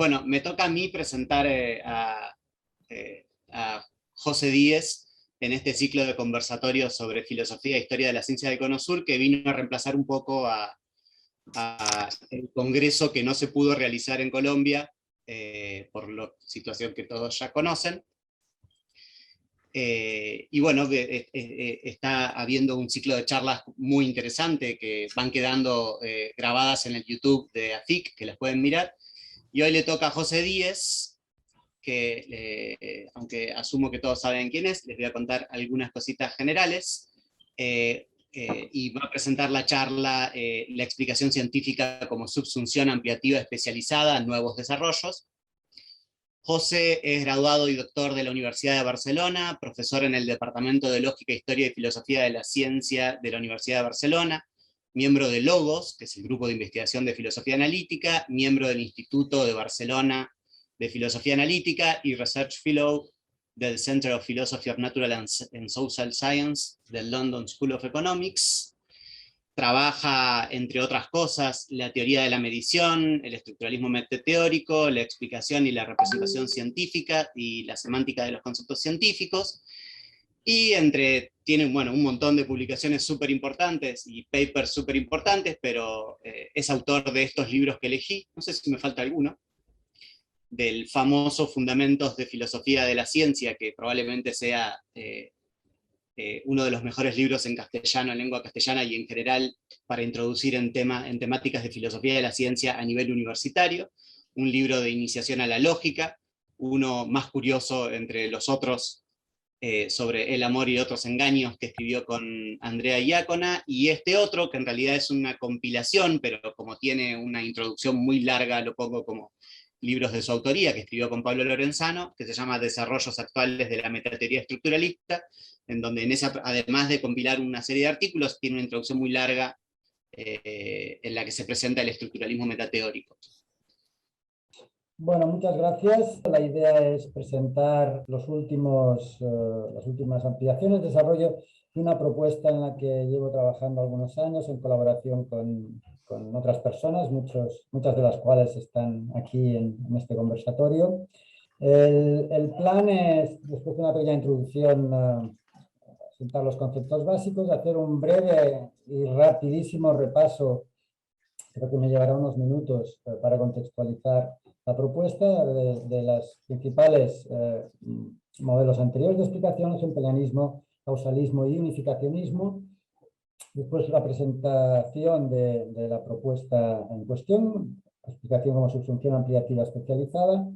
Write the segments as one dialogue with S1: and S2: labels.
S1: Bueno, me toca a mí presentar a José Díez en este ciclo de conversatorios sobre filosofía e historia de la ciencia del Cono Sur, que vino a reemplazar un poco a el congreso que no se pudo realizar en Colombia, por la situación que todos ya conocen. Y bueno, está habiendo un ciclo de charlas muy interesante que van quedando grabadas en el YouTube de AFIC, que las pueden mirar. Y hoy le toca a José Díez, que aunque asumo que todos saben quién es, les voy a contar algunas cositas generales. Y va a presentar la charla, la explicación científica como subsunción ampliativa especializada en nuevos desarrollos. José es graduado y doctor de la Universidad de Barcelona, profesor en el Departamento de Lógica, Historia y Filosofía de la Ciencia de la Universidad de Barcelona, miembro de Logos, que es el grupo de investigación de filosofía analítica, miembro del Instituto de Barcelona de Filosofía Analítica y Research Fellow del Center of Philosophy of Natural and Social Science del London School of Economics. Trabaja, entre otras cosas, la teoría de la medición, el estructuralismo metateórico, la explicación y la representación científica y la semántica de los conceptos científicos. Y tiene un montón de publicaciones súper importantes y papers súper importantes, pero es autor de estos libros que elegí, no sé si me falta alguno, del famoso Fundamentos de Filosofía de la Ciencia, que probablemente sea uno de los mejores libros en castellano, en lengua castellana y en general para introducir en temáticas de filosofía de la ciencia a nivel universitario, un libro de iniciación a la lógica, uno más curioso entre los otros sobre el amor y otros engaños que escribió con Andrea Iácona, y este otro que en realidad es una compilación, pero como tiene una introducción muy larga, lo pongo como libros de su autoría, que escribió con Pablo Lorenzano, que se llama Desarrollos actuales de la metateoría estructuralista, en donde además de compilar una serie de artículos, tiene una introducción muy larga en la que se presenta el estructuralismo metateórico.
S2: Bueno, muchas gracias. La idea es presentar las últimas ampliaciones, desarrollo de una propuesta en la que llevo trabajando algunos años en colaboración con otras personas, muchas de las cuales están aquí en este conversatorio. El plan es, después de una pequeña introducción, presentar los conceptos básicos, hacer un breve y rapidísimo repaso, creo que me llevará unos minutos para contextualizar la propuesta de los principales modelos anteriores de explicación, hegelianismo, causalismo y unificacionismo. Después la presentación de la propuesta en cuestión, explicación como subsunción ampliativa especializada.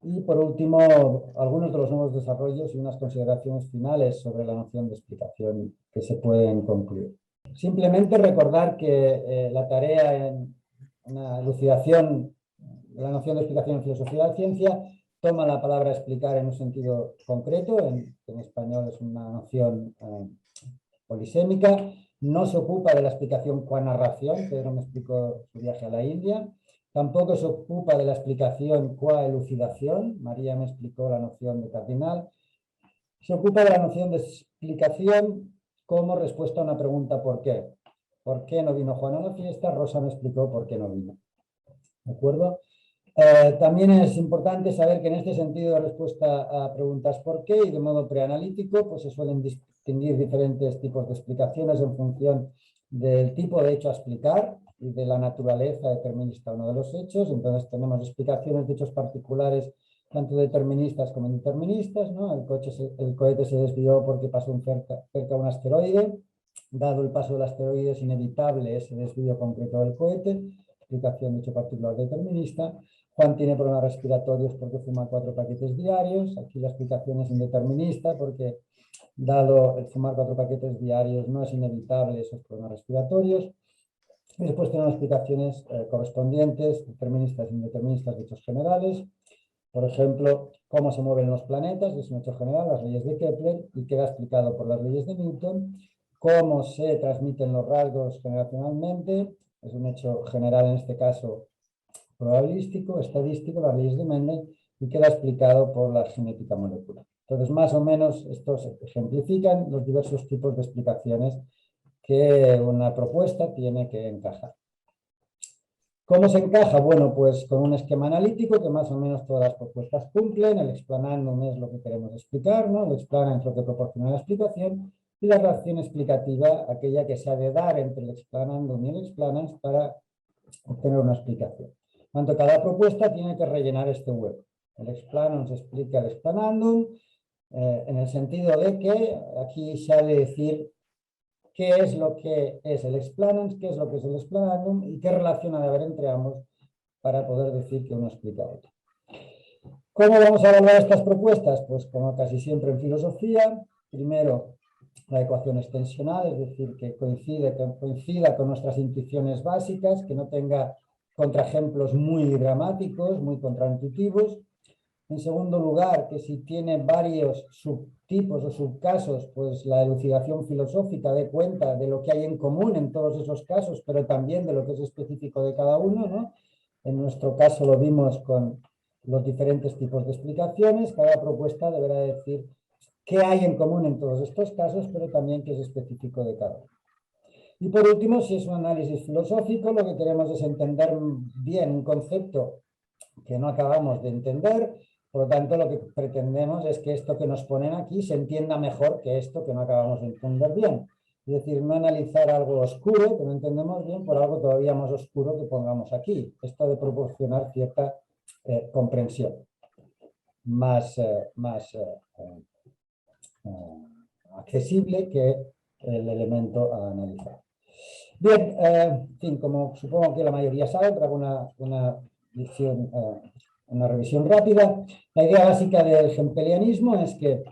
S2: Y por último, algunos de los nuevos desarrollos y unas consideraciones finales sobre la noción de explicación que se pueden concluir. Simplemente recordar que la tarea en una elucidación de la noción de explicación en filosofía de la ciencia toma la palabra explicar en un sentido concreto, en español es una noción polisémica, no se ocupa de la explicación qua narración, Pedro me explicó su viaje a la India, tampoco se ocupa de la explicación qua elucidación, María me explicó la noción de cardinal, se ocupa de la noción de explicación como respuesta a una pregunta ¿por qué? ¿Por qué no vino Juan a la fiesta? Rosa me explicó por qué no vino. ¿De acuerdo? También es importante saber que en este sentido de respuesta a preguntas ¿por qué? Y de modo preanalítico, pues se suelen distinguir diferentes tipos de explicaciones en función del tipo de hecho a explicar y de la naturaleza determinista o no de los hechos. Entonces tenemos explicaciones de hechos particulares tanto deterministas como indeterministas, ¿no? El cohete se desvió porque pasó cerca un asteroide. Dado el paso del asteroide es inevitable ese desvío concreto del cohete. Explicación de hecho particular determinista. Juan tiene problemas respiratorios porque fuma 4 paquetes diarios. Aquí la explicación es indeterminista porque dado el fumar 4 paquetes diarios no es inevitable esos problemas respiratorios. Y después tenemos explicaciones correspondientes, deterministas e indeterministas de hechos generales. Por ejemplo, cómo se mueven los planetas, es un hecho general, las leyes de Kepler, y queda explicado por las leyes de Newton. Cómo se transmiten los rasgos generacionalmente, es un hecho general en este caso probabilístico, estadístico, las leyes de Mendel, y queda explicado por la genética molecular. Entonces, más o menos, estos ejemplifican los diversos tipos de explicaciones que una propuesta tiene que encajar. ¿Cómo se encaja? Bueno, pues con un esquema analítico que más o menos todas las propuestas cumplen. El explanandum es lo que queremos explicar, ¿no? El explanandum es lo que proporciona la explicación, y la reacción explicativa, aquella que se ha de dar entre el explanandum y el explanans para obtener una explicación. Por tanto, cada propuesta tiene que rellenar este hueco. El explanans explica el explanandum, en el sentido de que aquí se ha de decir qué es lo que es el explanans, qué es lo que es el explanandum y qué relación ha de haber entre ambos para poder decir que uno explica otro. ¿Cómo vamos a evaluar estas propuestas? Pues como casi siempre en filosofía, primero la ecuación extensional, es decir, que coincida con nuestras intuiciones básicas, que no tenga contraejemplos muy dramáticos, muy contraintuitivos. En segundo lugar, que si tiene varios subtipos o subcasos, pues la elucidación filosófica dé cuenta de lo que hay en común en todos esos casos, pero también de lo que es específico de cada uno, ¿no? En nuestro caso lo vimos con los diferentes tipos de explicaciones. Cada propuesta deberá decir qué hay en común en todos estos casos, pero también qué es específico de cada uno. Y por último, si es un análisis filosófico, lo que queremos es entender bien un concepto que no acabamos de entender. Por lo tanto, lo que pretendemos es que esto que nos ponen aquí se entienda mejor que esto que no acabamos de entender bien. Es decir, no analizar algo oscuro que no entendemos bien por algo todavía más oscuro que pongamos aquí. Esto de proporcionar cierta comprensión más accesible que el elemento a analizar. Bien, en fin, como supongo que la mayoría sabe, traigo una revisión rápida. La idea básica del hempelianismo es que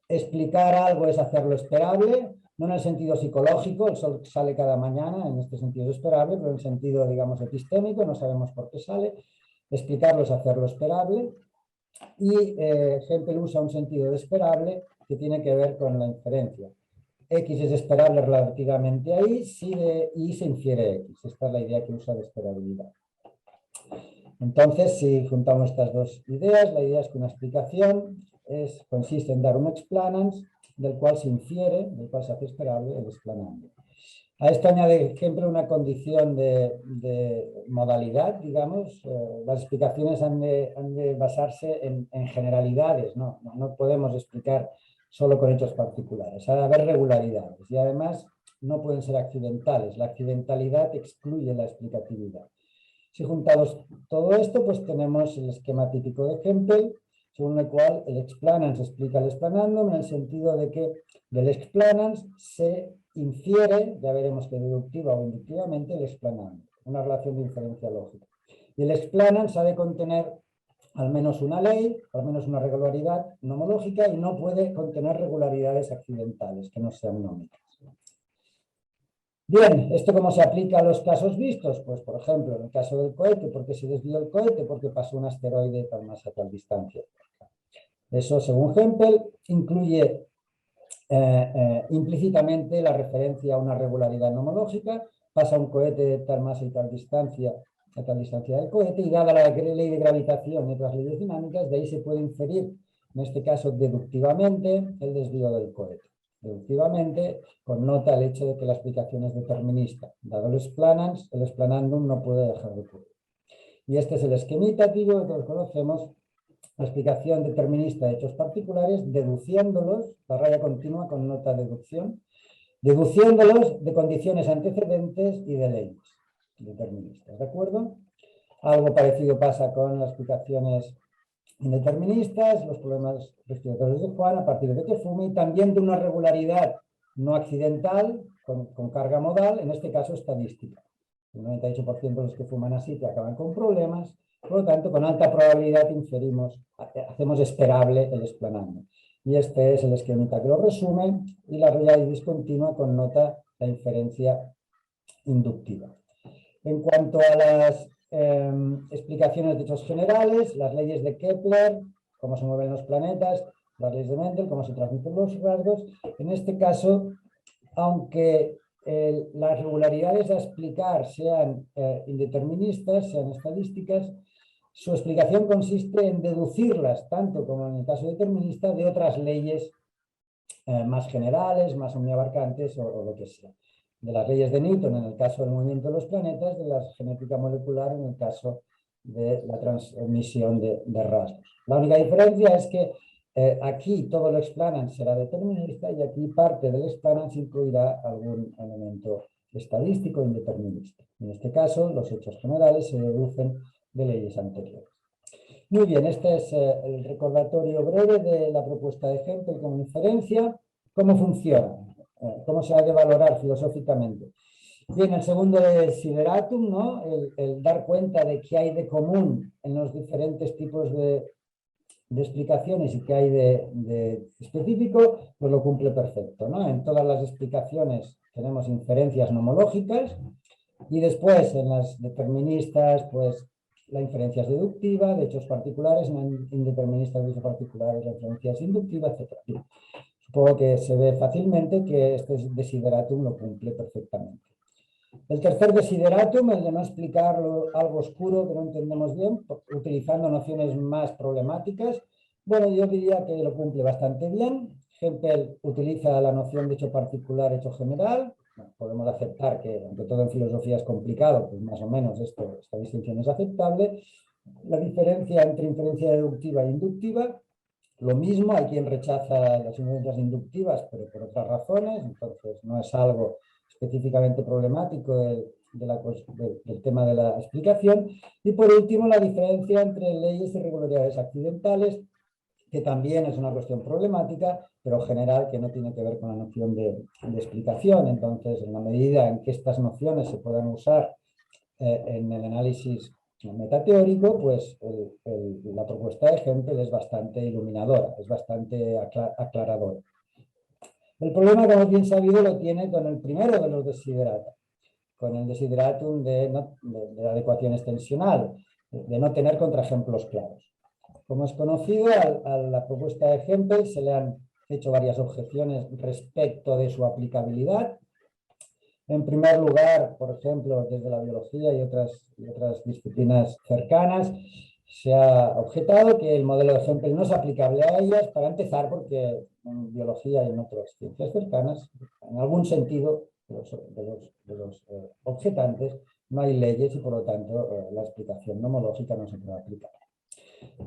S2: explicar algo es hacerlo esperable, no en el sentido psicológico, el sol sale cada mañana, en este sentido es esperable, pero en el sentido, digamos, epistémico, no sabemos por qué sale. Explicarlo es hacerlo esperable, y Hempel usa un sentido de esperable que tiene que ver con la inferencia. X es esperable relativamente a Y, si de Y se infiere X. Esta es la idea que usa de esperabilidad. Entonces, si juntamos estas dos ideas, la idea es que una explicación consiste en dar un explanans del cual se infiere, del cual se hace esperable el explanando. A esto añade siempre una condición de modalidad, digamos. Las explicaciones han de basarse en generalidades, no podemos explicar solo con hechos particulares. Ha de haber regularidades y además no pueden ser accidentales. La accidentalidad excluye la explicatividad. Si juntamos todo esto, pues tenemos el esquema típico de Hempel, según el cual el explanans explica el explanandum, en el sentido de que del explanans se infiere, ya veremos que deductiva o inductivamente, el explanandum, una relación de inferencia lógica. Y el explanans ha de contener al menos una ley, al menos una regularidad nomológica, y no puede contener regularidades accidentales que no sean nómicas. Bien, ¿esto cómo se aplica a los casos vistos? Pues, por ejemplo, en el caso del cohete, ¿por qué se desvió el cohete? Porque pasó un asteroide tal masa, tal distancia. Eso, según Hempel, incluye implícitamente la referencia a una regularidad nomológica. Pasa un cohete de tal masa y tal distancia a tal distancia del cohete, y dada la ley de gravitación y otras leyes dinámicas, de ahí se puede inferir, en este caso deductivamente, el desvío del cohete. Deductivamente, connota el hecho de que la explicación es determinista. Dado el explanans, el explanandum no puede dejar de ocurrir. Y este es el esquemitativo que todos conocemos, la explicación determinista de hechos particulares, deduciéndolos, la raya continua connota deducción, deduciéndolos de condiciones antecedentes y de leyes deterministas, ¿de acuerdo? Algo parecido pasa con las explicaciones indeterministas, los problemas respiratorios de Juan a partir de que fume, y también de una regularidad no accidental con carga modal, en este caso estadística. El 98% de los que fuman así que acaban con problemas, por lo tanto, con alta probabilidad hacemos esperable el explanando. Y este es el esquemita que lo resume, y la regla discontinua connota la inferencia inductiva. En cuanto a las explicaciones de hechos generales, las leyes de Kepler, cómo se mueven los planetas, las leyes de Mendel, cómo se transmiten los rasgos. En este caso, aunque las regularidades a explicar sean indeterministas, sean estadísticas, su explicación consiste en deducirlas, tanto como en el caso determinista, de otras leyes más generales, más omniabarcantes o lo que sea. de las leyes de Newton en el caso del movimiento de los planetas, de la genética molecular en el caso de la transmisión de rasgos. La única diferencia es que aquí todo el explanans será determinista y aquí parte del explanans incluirá algún elemento estadístico indeterminista. En este caso, los hechos generales se deducen de leyes anteriores. Muy bien, este es el recordatorio breve de la propuesta de Hempel como inferencia. ¿Cómo funciona? ¿Cómo se ha de valorar filosóficamente? Bien, el segundo desideratum, ¿no? El dar cuenta de qué hay de común en los diferentes tipos de explicaciones y qué hay de específico, pues lo cumple perfecto, ¿no? En todas las explicaciones tenemos inferencias nomológicas y después en las deterministas, pues la inferencia es deductiva, de hechos particulares, en indeterministas de hechos particulares, la inferencia es inductiva, etc. Bien, supongo que se ve fácilmente que este desideratum lo cumple perfectamente. El tercer desideratum, el de no explicar algo oscuro que no entendemos bien, utilizando nociones más problemáticas, bueno, yo diría que lo cumple bastante bien. Hempel utiliza la noción de hecho particular, hecho general. Bueno, podemos aceptar que, aunque todo en filosofía es complicado, pues más o menos esta distinción es aceptable. La diferencia entre inferencia deductiva e inductiva, lo mismo, hay quien rechaza las inferencias inductivas, pero por otras razones, entonces no es algo específicamente problemático del tema de la explicación. Y por último, la diferencia entre leyes y regularidades accidentales, que también es una cuestión problemática, pero general, que no tiene que ver con la noción de explicación. Entonces, en la medida en que estas nociones se puedan usar en el análisis metateórico, pues la propuesta de Hempel es bastante iluminadora, es bastante aclaradora. El problema, como bien sabido, lo tiene con el primero de los desiderata, con el desideratum de la adecuación extensional, de no tener contraejemplos claros. Como es conocido, a la propuesta de Hempel se le han hecho varias objeciones respecto de su aplicabilidad. En primer lugar, por ejemplo, desde la biología y otras disciplinas cercanas, se ha objetado que el modelo de Hempel no es aplicable a ellas, para empezar, porque en biología y en otras ciencias cercanas, en algún sentido, de los objetantes, no hay leyes y por lo tanto la explicación nomológica no se puede aplicar.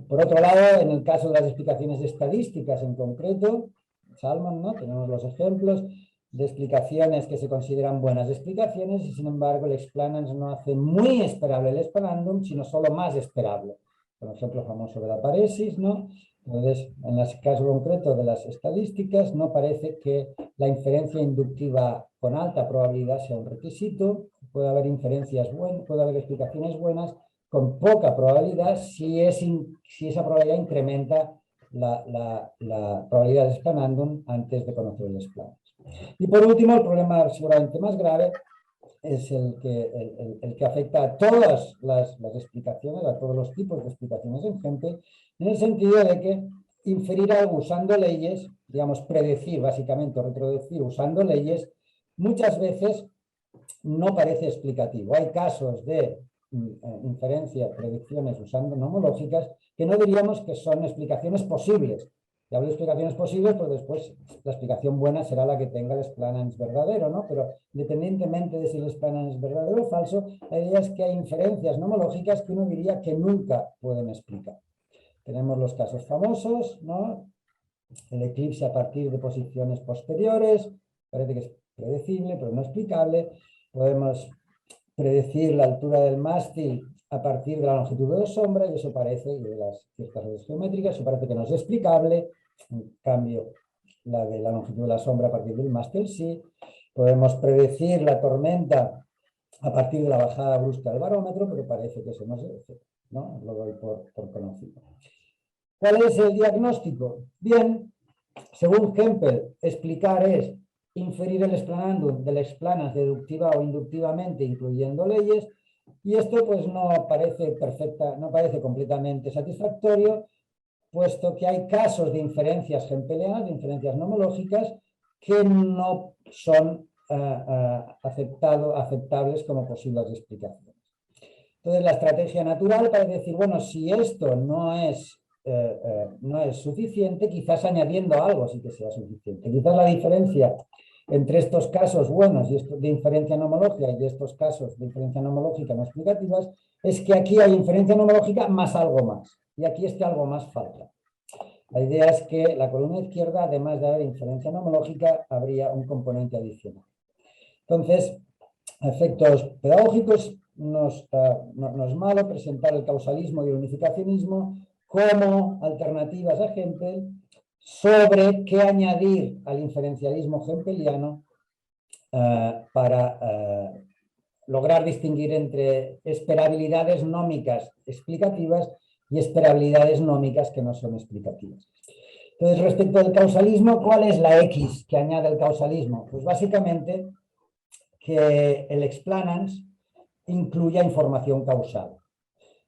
S2: Por otro lado, en el caso de las explicaciones estadísticas en concreto, Salmon, ¿no? Tenemos los ejemplos de explicaciones que se consideran buenas explicaciones y sin embargo el explanans no hace muy esperable el explanandum, sino solo más esperable. Por ejemplo, famoso de la paresis, ¿no? Entonces, en el caso concreto de las estadísticas, no parece que la inferencia inductiva con alta probabilidad sea un requisito. Puede haber inferencias buenas, puede haber explicaciones buenas con poca probabilidad si esa probabilidad incrementa la probabilidad de explanandum antes de conocer el explanans. Y por último, el problema seguramente más grave es el que afecta a todas las explicaciones, a todos los tipos de explicaciones en Hempel, en el sentido de que inferir algo usando leyes, digamos, predecir básicamente o retrodecir usando leyes, muchas veces no parece explicativo. Hay casos de inferencia, predicciones usando nomológicas, que no diríamos que son explicaciones posibles. Y hablo de explicaciones posibles, pues después la explicación buena será la que tenga el explanans verdadero, ¿no? Pero independientemente de si el explanans es verdadero o falso, la idea es que hay inferencias nomológicas que uno diría que nunca pueden explicar. Tenemos los casos famosos, ¿no? El eclipse a partir de posiciones posteriores, parece que es predecible, pero no explicable. Podemos predecir la altura del mástil a partir de la longitud de sombra, y eso parece, y de las ciertas redes geométricas, eso parece que no es explicable. En cambio, la de la longitud de la sombra a partir del mástil sí. Podemos predecir la tormenta a partir de la bajada brusca del barómetro, pero parece que eso no se hace, ¿no? Lo doy por conocido. ¿Cuál es el diagnóstico? Bien, según Hempel, explicar es inferir el explanandum del explanans deductiva o inductivamente, incluyendo leyes, y esto pues no parece completamente satisfactorio, puesto que hay casos de inferencias hempelianas, de inferencias nomológicas, que no son aceptables como posibles explicaciones. Entonces, la estrategia natural para decir, bueno, si esto no es suficiente, quizás añadiendo algo sí que sea suficiente. Quizás la diferencia entre estos casos buenos de inferencia nomológica y estos casos de inferencia nomológica no explicativas es que aquí hay inferencia nomológica más algo más, y aquí este algo más falta. La idea es que la columna izquierda, además de haber inferencia nomológica, habría un componente adicional. Entonces, a efectos pedagógicos, no es malo presentar el causalismo y el unificacionismo como alternativas a Hempel sobre qué añadir al inferencialismo hempeliano para lograr distinguir entre esperabilidades nómicas explicativas y esperabilidades nómicas que no son explicativas. Entonces, respecto al causalismo, ¿cuál es la X que añade el causalismo? Pues básicamente que el explanans incluya información causal.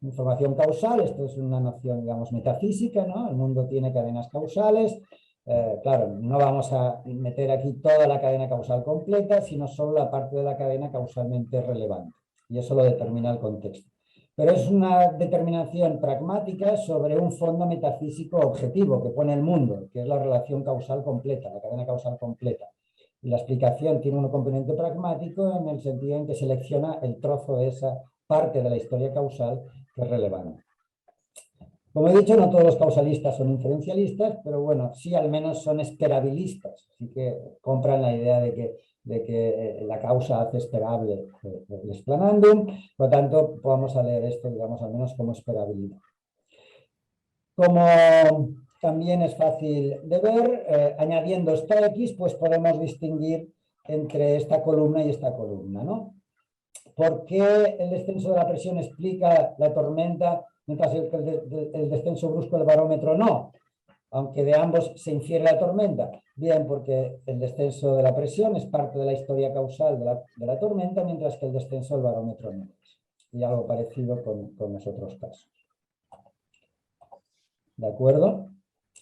S2: Información causal, esto es una noción, digamos, metafísica, ¿no? El mundo tiene cadenas causales. Claro, no vamos a meter aquí toda la cadena causal completa, sino solo la parte de la cadena causalmente relevante. Y eso lo determina el contexto. Pero es una determinación pragmática sobre un fondo metafísico objetivo que pone el mundo, que es la relación causal completa, la cadena causal completa. Y la explicación tiene un componente pragmático en el sentido en que selecciona el trozo de esa parte de la historia causal que es relevante. Como he dicho, no todos los causalistas son inferencialistas, pero bueno, sí al menos son esperabilistas. Así que compran la idea de que la causa hace esperable el explanandum. Por lo tanto, vamos a leer esto, digamos, al menos como esperabilidad. Como también es fácil de ver, añadiendo esta X, pues podemos distinguir entre esta columna y esta columna, ¿no? ¿Por qué el descenso de la presión explica la tormenta, mientras el descenso brusco del barómetro no? Aunque de ambos se infiere la tormenta. Bien, porque el descenso de la presión es parte de la historia causal de la tormenta, mientras que el descenso del barómetro no es. Y algo parecido con los otros casos. ¿De acuerdo?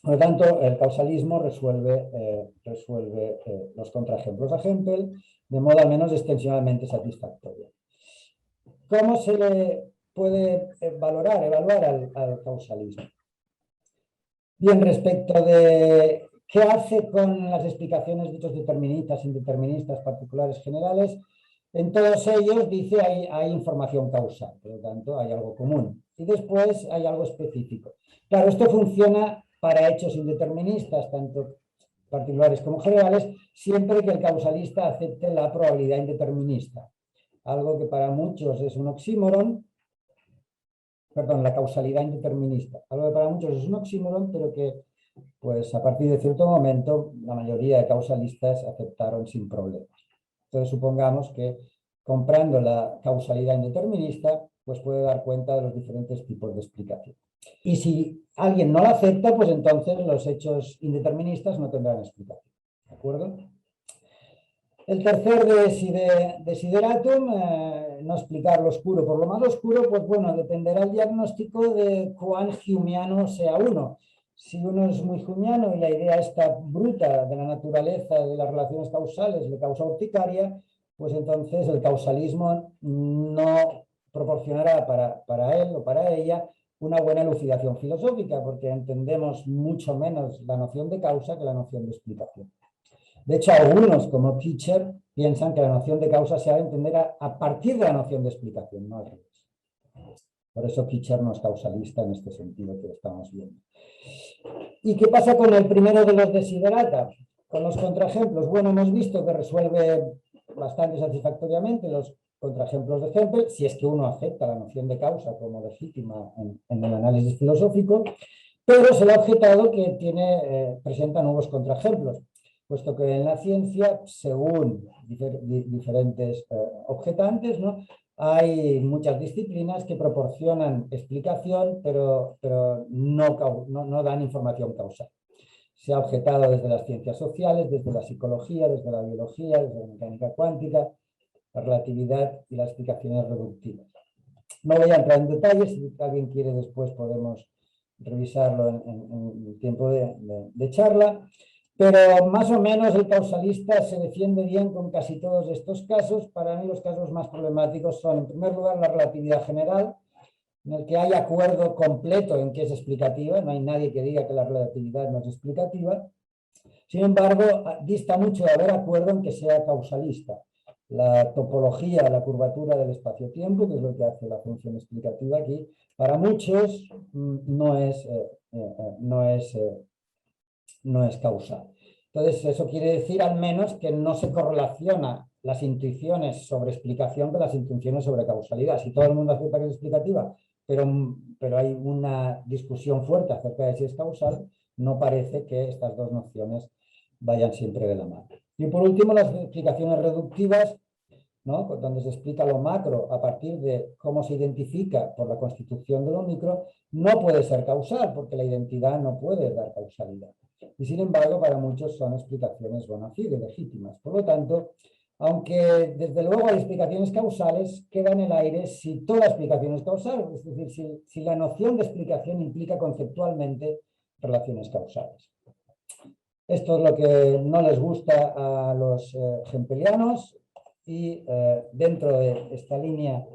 S2: Por lo tanto, el causalismo resuelve los contraejemplos a Hempel de modo al menos extensionalmente satisfactorio. ¿Cómo se le puede evaluar al causalismo? Bien, respecto de qué hace con las explicaciones de hechos deterministas, indeterministas, particulares, generales, en todos ellos dice hay información causal, por lo tanto hay algo común. Y después hay algo específico. Claro, esto funciona para hechos indeterministas, tanto particulares como generales, siempre que el causalista acepte la probabilidad indeterminista. Algo que para muchos es un oxímoron, perdón, la causalidad indeterminista. Algo que para muchos es un oxímoron, pero que pues a partir de cierto momento la mayoría de causalistas aceptaron sin problemas. Entonces supongamos que comprando la causalidad indeterminista, pues puede dar cuenta de los diferentes tipos de explicación. Y si alguien no la acepta, pues entonces los hechos indeterministas no tendrán explicación. ¿De acuerdo? El tercer desideratum, no explicar lo oscuro por lo más oscuro, pues bueno, dependerá el diagnóstico de cuán humeano sea uno. Si uno es muy humeano y la idea esta bruta de la naturaleza de las relaciones causales le causa urticaria, pues entonces el causalismo no proporcionará para él o para ella una buena elucidación filosófica, porque entendemos mucho menos la noción de causa que la noción de explicación. De hecho, algunos, como Kitcher, piensan que la noción de causa se ha de entender a partir de la noción de explicación, no al revés. Por eso Kitcher no es causalista en este sentido que estamos viendo. ¿Y qué pasa con el primero de los desiderata? Con los contraejemplos. Bueno, hemos visto que resuelve bastante satisfactoriamente los contraejemplos de Hempel, si es que uno acepta la noción de causa como legítima en el análisis filosófico, pero se le ha objetado que presenta nuevos contraejemplos, puesto que en la ciencia, según diferentes objetantes, ¿no?, hay muchas disciplinas que proporcionan explicación, pero no dan información causal. Se ha objetado desde las ciencias sociales, desde la psicología, desde la biología, desde la mecánica cuántica, la relatividad y las explicaciones reductivas. No voy a entrar en detalles, si alguien quiere después podemos revisarlo en tiempo de charla, pero más o menos el causalista se defiende bien con casi todos estos casos. Para mí los casos más problemáticos son, en primer lugar, la relatividad general, en el que hay acuerdo completo en que es explicativa, no hay nadie que diga que la relatividad no es explicativa. Sin embargo, dista mucho de haber acuerdo en que sea causalista. La topología, la curvatura del espacio-tiempo, que es lo que hace la función explicativa aquí, para muchos no es causal. Entonces, eso quiere decir al menos que no se correlaciona las intuiciones sobre explicación con las intuiciones sobre causalidad. Si todo el mundo acepta que es explicativa, pero hay una discusión fuerte acerca de si es causal, no parece que estas dos nociones vayan siempre de la mano. Y por último, las explicaciones reductivas, ¿no?, donde se explica lo macro a partir de cómo se identifica por la constitución de lo micro, no puede ser causal, porque la identidad no puede dar causalidad. Y sin embargo, para muchos son explicaciones bona fide, legítimas. Por lo tanto, aunque desde luego hay explicaciones causales, queda en el aire si toda explicación es causal, es decir, si la noción de explicación implica conceptualmente relaciones causales. Esto es lo que no les gusta a los hempelianos, y dentro de esta línea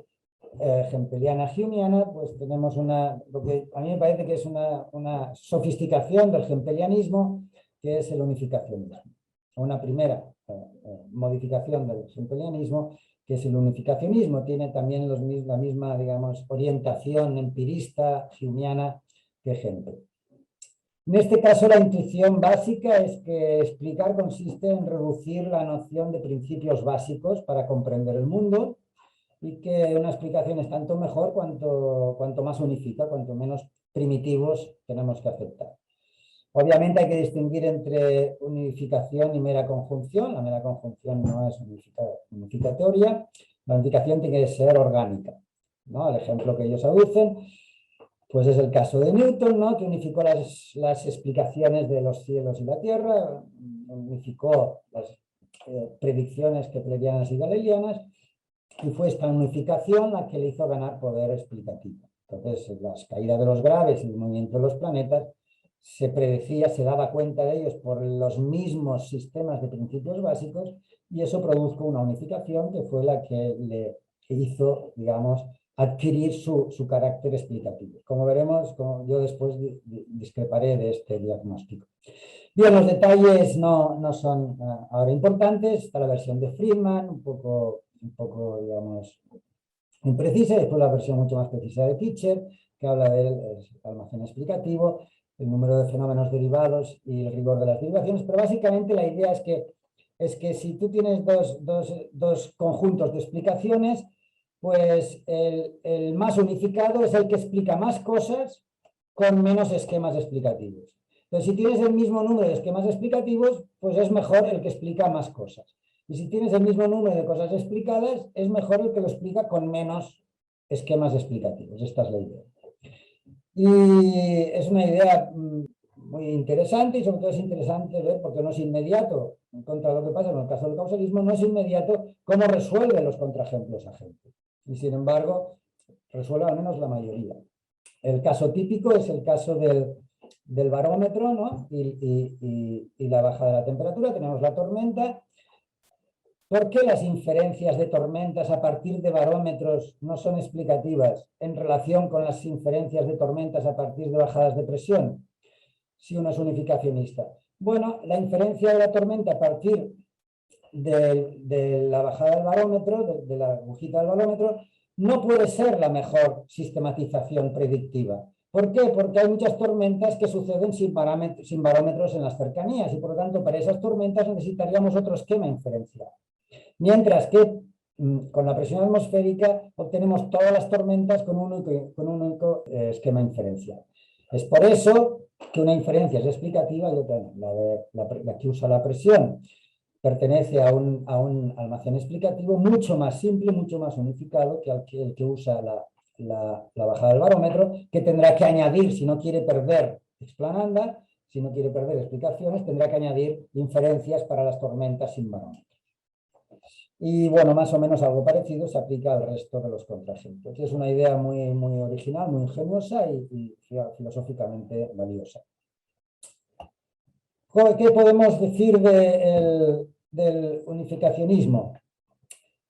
S2: hempeliana-humeana, pues tenemos lo que a mí me parece que es una sofisticación del hempelianismo, que es el unificacionismo. Una primera modificación del hempelianismo, que es el unificacionismo. Tiene también la misma, digamos, orientación empirista humeana que Hempel. En este caso, la intuición básica es que explicar consiste en reducir la noción de principios básicos para comprender el mundo, y que una explicación es tanto mejor cuanto más unifica, cuanto menos primitivos tenemos que aceptar. Obviamente hay que distinguir entre unificación y mera conjunción. La mera conjunción no es unificatoria. La unificación tiene que ser orgánica, ¿no? El ejemplo que ellos aducen pues es el caso de Newton, ¿no?, que unificó las explicaciones de los cielos y la tierra, unificó las predicciones keplerianas y galileanas, y fue esta unificación la que le hizo ganar poder explicativo. Entonces, las caídas de los graves y el movimiento de los planetas se predecía, se daba cuenta de ellos por los mismos sistemas de principios básicos, y eso produjo una unificación que fue la que le hizo, digamos, adquirir su carácter explicativo. Como veremos, yo después discreparé de este diagnóstico. Bien, los detalles no son ahora importantes. Está la versión de Friedman, un poco, digamos, imprecisa, y después la versión mucho más precisa de Pitcher, que habla del almacén explicativo, el número de fenómenos derivados y el rigor de las derivaciones. Pero básicamente la idea es que si tú tienes dos conjuntos de explicaciones, pues el más unificado es el que explica más cosas con menos esquemas explicativos. Entonces, si tienes el mismo número de esquemas explicativos, pues es mejor el que explica más cosas. Y si tienes el mismo número de cosas explicadas, es mejor el que lo explica con menos esquemas explicativos. Esta es la idea. Y es una idea muy interesante, y sobre todo es interesante ver, porque no es inmediato, en contra de lo que pasa en el caso del causalismo, no es inmediato cómo resuelve los contraejemplos a Hempel. Y sin embargo, resuelve al menos la mayoría. El caso típico es el caso del barómetro, ¿no?, y la bajada de la temperatura. Tenemos la tormenta. ¿Por qué las inferencias de tormentas a partir de barómetros no son explicativas en relación con las inferencias de tormentas a partir de bajadas de presión, si uno es unificacionista? Bueno, la inferencia de la tormenta a partir de la bajada del barómetro, de la agujita del barómetro, no puede ser la mejor sistematización predictiva. ¿Por qué? Porque hay muchas tormentas que suceden sin barómetros en las cercanías, y por lo tanto para esas tormentas necesitaríamos otro esquema inferencial. Mientras que con la presión atmosférica obtenemos todas las tormentas con un único esquema inferencial. Es por eso que una inferencia es explicativa y otra no. La que usa la presión pertenece a un almacén explicativo mucho más simple, mucho más unificado que el que usa la bajada del barómetro, que tendrá que añadir, si no quiere perder explananda, si no quiere perder explicaciones, tendrá que añadir inferencias para las tormentas sin barómetro. Y bueno, más o menos algo parecido se aplica al resto de los contraejemplos. Es una idea muy, muy original, muy ingeniosa y filosóficamente valiosa. ¿Qué podemos decir del unificacionismo?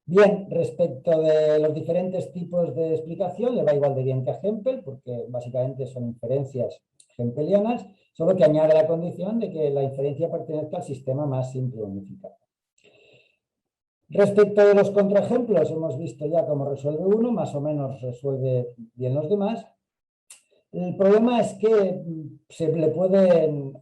S2: Bien, respecto de los diferentes tipos de explicación, le va igual de bien que a Hempel, porque básicamente son inferencias hempelianas, solo que añade la condición de que la inferencia pertenezca al sistema más simple unificado. Respecto de los contraejemplos, hemos visto ya cómo resuelve uno, más o menos resuelve bien los demás. El problema es que se le pueden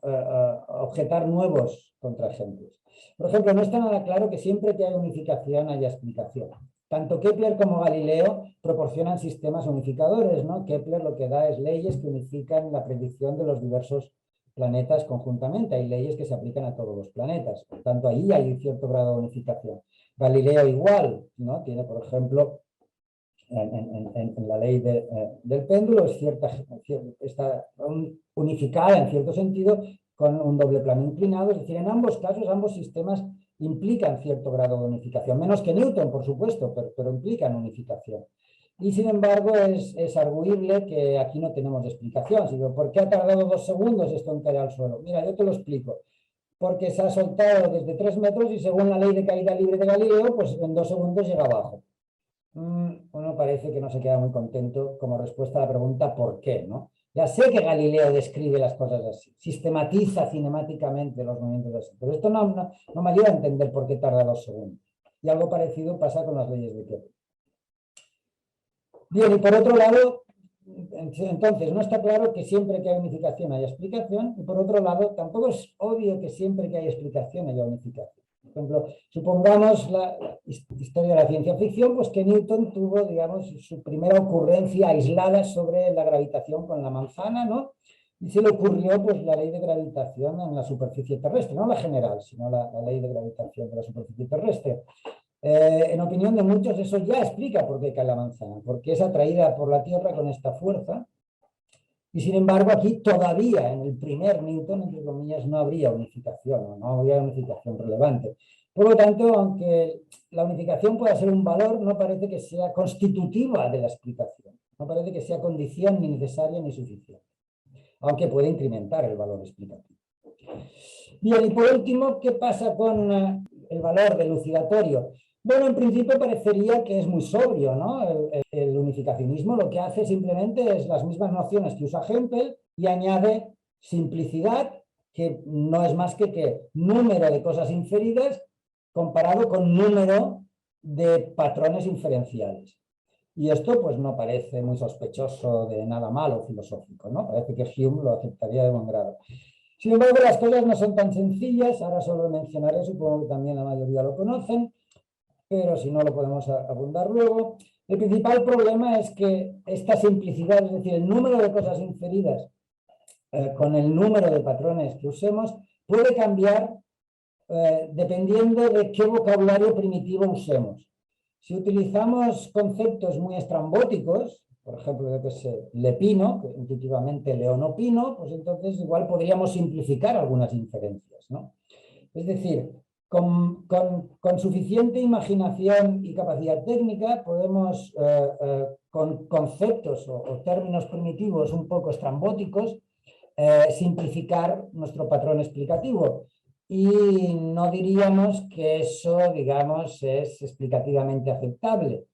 S2: objetar nuevos contraejemplos. Por ejemplo, no está nada claro que siempre que hay unificación haya explicación. Tanto Kepler como Galileo proporcionan sistemas unificadores, ¿no? Kepler lo que da es leyes que unifican la predicción de los diversos planetas conjuntamente. Hay leyes que se aplican a todos los planetas. Por tanto, ahí hay un cierto grado de unificación. Galileo igual, ¿no? Tiene, por ejemplo, en la ley del péndulo, está unificada en cierto sentido con un doble plano inclinado. Es decir, en ambos casos, ambos sistemas implican cierto grado de unificación. Menos que Newton, por supuesto, pero implican unificación. Y sin embargo, es arguible que aquí no tenemos explicación. Digo, ¿por qué ha tardado 2 segundos esto en caer al suelo? Mira, yo te lo explico. Porque se ha soltado desde 3 metros y según la ley de caída libre de Galileo, pues en 2 segundos llega abajo. Uno parece que no se queda muy contento como respuesta a la pregunta ¿por qué? ¿No? Ya sé que Galileo describe las cosas así, sistematiza cinemáticamente los movimientos así, pero esto no me ayuda a entender por qué tarda 2 segundos. Y algo parecido pasa con las leyes de Kepler. Bien, y por otro lado, entonces no está claro que siempre que hay unificación haya explicación, y por otro lado tampoco es obvio que siempre que haya explicación haya unificación. Por ejemplo, supongamos la historia de la ciencia ficción, pues que Newton tuvo, digamos, su primera ocurrencia aislada sobre la gravitación con la manzana, ¿no? Y se le ocurrió, pues, la ley de gravitación en la superficie terrestre, no la general, sino la ley de gravitación de la superficie terrestre. En opinión de muchos, eso ya explica por qué cae la manzana, porque es atraída por la Tierra con esta fuerza. Y sin embargo, aquí todavía, en el primer Newton, entre comillas, no habría unificación, no habría unificación relevante. Por lo tanto, aunque la unificación pueda ser un valor, no parece que sea constitutiva de la explicación. No parece que sea condición ni necesaria ni suficiente, aunque puede incrementar el valor explicativo. Bien, y por último, ¿qué pasa con el valor del elucidatorio? Bueno, en principio parecería que es muy sobrio, ¿no? El unificacionismo lo que hace simplemente es las mismas nociones que usa Hempel y añade simplicidad, que no es más que número de cosas inferidas comparado con número de patrones inferenciales. Y esto pues no parece muy sospechoso de nada malo filosófico, ¿no? Parece que Hume lo aceptaría de buen grado. Sin embargo, las cosas no son tan sencillas, ahora solo lo mencionaré, supongo que también la mayoría lo conocen, pero si no lo podemos abundar luego. El principal problema es que esta simplicidad, es decir, el número de cosas inferidas con el número de patrones que usemos, puede cambiar dependiendo de qué vocabulario primitivo usemos. Si utilizamos conceptos muy estrambóticos, por ejemplo, yo que sé, lepino, que intuitivamente leonopino, pues entonces igual podríamos simplificar algunas inferencias, ¿no? Es decir, con suficiente imaginación y capacidad técnica podemos, con conceptos o términos primitivos un poco estrambóticos, simplificar nuestro patrón explicativo. Y no diríamos que eso, digamos, es explicativamente aceptable.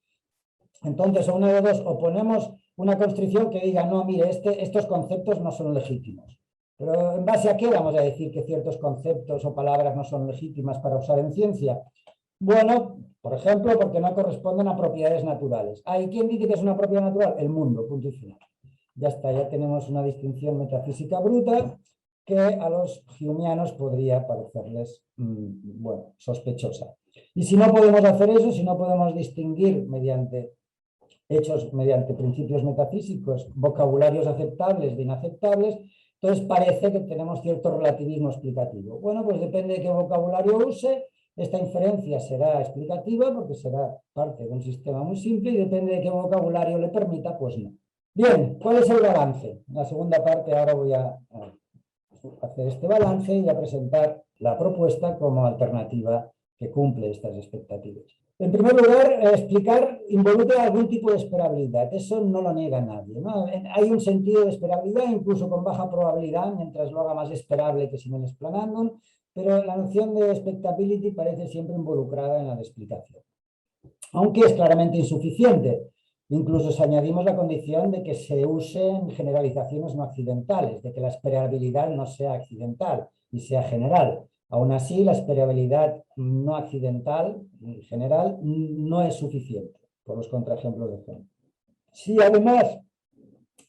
S2: Entonces, a una de dos, o ponemos una constricción que diga, no, mire, estos conceptos no son legítimos. Pero ¿en base a qué vamos a decir que ciertos conceptos o palabras no son legítimas para usar en ciencia? Bueno, por ejemplo, porque no corresponden a propiedades naturales. ¿Hay quien dice que es una propiedad natural? El mundo, punto y final. Ya está, ya tenemos una distinción metafísica bruta que a los humeanos podría parecerles, bueno, sospechosa. Y si no podemos hacer eso, si no podemos distinguir mediante principios metafísicos, vocabularios aceptables de inaceptables, entonces parece que tenemos cierto relativismo explicativo. Bueno, pues depende de qué vocabulario use, esta inferencia será explicativa porque será parte de un sistema muy simple y depende de qué vocabulario le permita, pues no. Bien, ¿cuál es el balance? En la segunda parte ahora voy a hacer este balance y a presentar la propuesta como alternativa que cumple estas expectativas. En primer lugar, explicar involucra algún tipo de esperabilidad. Eso no lo niega nadie, ¿no? Hay un sentido de esperabilidad, incluso con baja probabilidad, mientras lo haga más esperable que si no explanando, pero la noción de expectability parece siempre involucrada en la explicación. Aunque es claramente insuficiente, Incluso si añadimos la condición de que se usen generalizaciones no accidentales, de que la esperabilidad no sea accidental y sea general. Aún así, la esperabilidad no accidental y general no es suficiente por los contraejemplos de ejemplo. Si además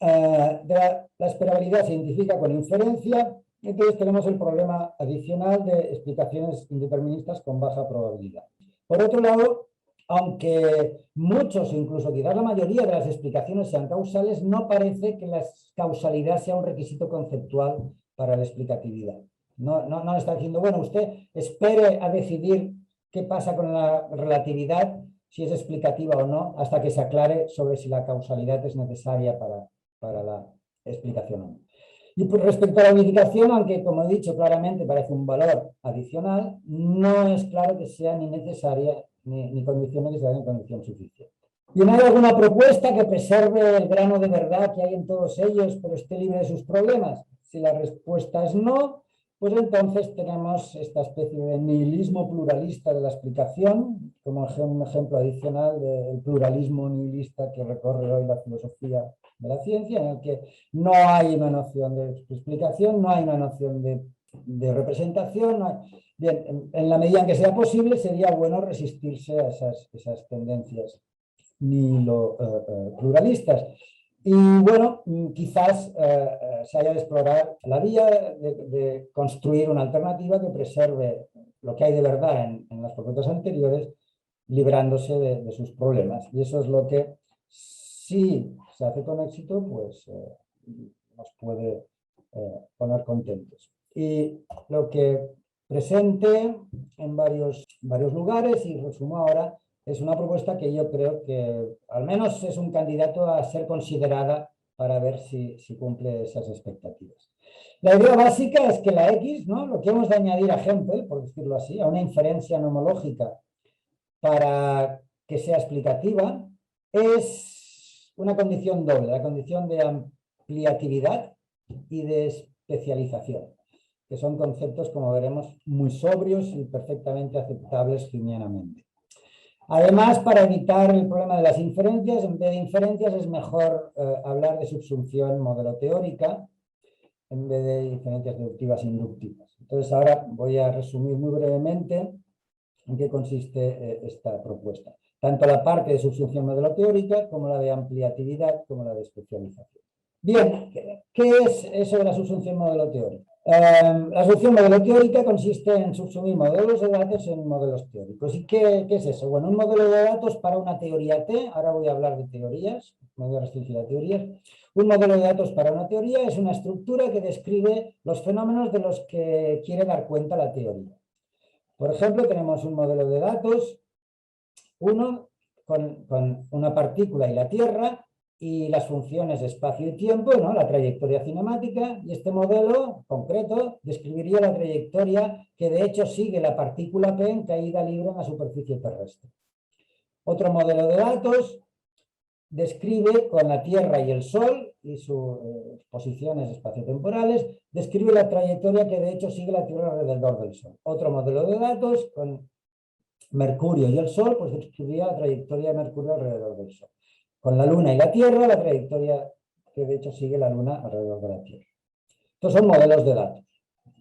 S2: la esperabilidad se identifica con inferencia, entonces tenemos el problema adicional de explicaciones indeterministas con baja probabilidad. Por otro lado, aunque muchos, incluso quizás la mayoría de las explicaciones sean causales, no parece que la causalidad sea un requisito conceptual para la explicatividad. No está diciendo, bueno, usted espere a decidir qué pasa con la relatividad, si es explicativa o no, hasta que se aclare sobre si la causalidad es necesaria para la explicación o no. Y respecto a la unificación, aunque como he dicho claramente parece un valor adicional, no es claro que sea ni necesaria ni condición necesaria ni condición suficiente. ¿Y no hay alguna propuesta que preserve el grano de verdad que hay en todos ellos, pero esté libre de sus problemas? Si la respuesta es no, pues entonces tenemos esta especie de nihilismo pluralista de la explicación, como un ejemplo adicional del pluralismo nihilista que recorre hoy la filosofía de la ciencia, en el que no hay una noción de explicación, no hay una noción de representación. No hay... Bien, en la medida en que sea posible, sería bueno resistirse a esas tendencias pluralistas. Y bueno, quizás se haya de explorar la vía de construir una alternativa que preserve lo que hay de verdad en las propuestas anteriores, librándose de sus problemas. Y eso es lo que, si se hace con éxito, pues nos puede poner contentos. Y lo que presente en varios lugares, y resumo ahora, es una propuesta que yo creo que al menos es un candidato a ser considerada para ver si cumple esas expectativas. La idea básica es que la X, ¿no?, lo que hemos de añadir a Hempel, por decirlo así, a una inferencia nomológica para que sea explicativa, es una condición doble, la condición de ampliatividad y de especialización, que son conceptos, como veremos, muy sobrios y perfectamente aceptables gaussianamente. Además, para evitar el problema de las inferencias, en vez de inferencias es mejor hablar de subsunción modelo teórica en vez de inferencias deductivas e inductivas. Entonces, ahora voy a resumir muy brevemente en qué consiste esta propuesta. Tanto la parte de subsunción modelo teórica como la de ampliatividad como la de especialización. Bien, ¿qué es eso de la subsunción modelo teórica? La subsunción modelo teórica consiste en subsumir modelos de datos en modelos teóricos. ¿Y qué es eso? Bueno, un modelo de datos para una teoría T, ahora voy a hablar de teorías, me voy a restringir a teorías. Un modelo de datos para una teoría es una estructura que describe los fenómenos de los que quiere dar cuenta la teoría. Por ejemplo, tenemos un modelo de datos, uno con una partícula y la Tierra, y las funciones de espacio y tiempo, ¿no?, la trayectoria cinemática, y este modelo concreto describiría la trayectoria que de hecho sigue la partícula P en caída libre en la superficie terrestre. Otro modelo de datos describe con la Tierra y el Sol y sus posiciones espaciotemporales, describe la trayectoria que de hecho sigue la Tierra alrededor del Sol. Otro modelo de datos con Mercurio y el Sol, pues describiría la trayectoria de Mercurio alrededor del Sol. Con la Luna y la Tierra, la trayectoria que de hecho sigue la Luna alrededor de la Tierra. Estos son modelos de datos.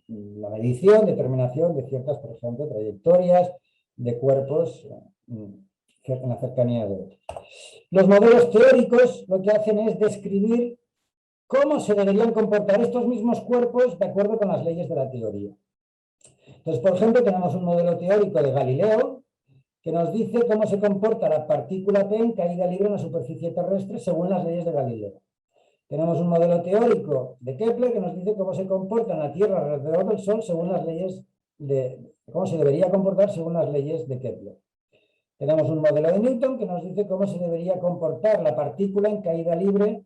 S2: La medición, determinación de ciertas, por ejemplo, trayectorias de cuerpos en la cercanía de otros. Los modelos teóricos lo que hacen es describir cómo se deberían comportar estos mismos cuerpos de acuerdo con las leyes de la teoría. Entonces, por ejemplo, tenemos un modelo teórico de Galileo que nos dice cómo se comporta la partícula P en caída libre en la superficie terrestre según las leyes de Galileo. Tenemos un modelo teórico de Kepler que nos dice cómo se comporta en la Tierra alrededor del Sol según las leyes cómo se debería comportar según las leyes de Kepler. Tenemos un modelo de Newton que nos dice cómo se debería comportar la partícula en caída libre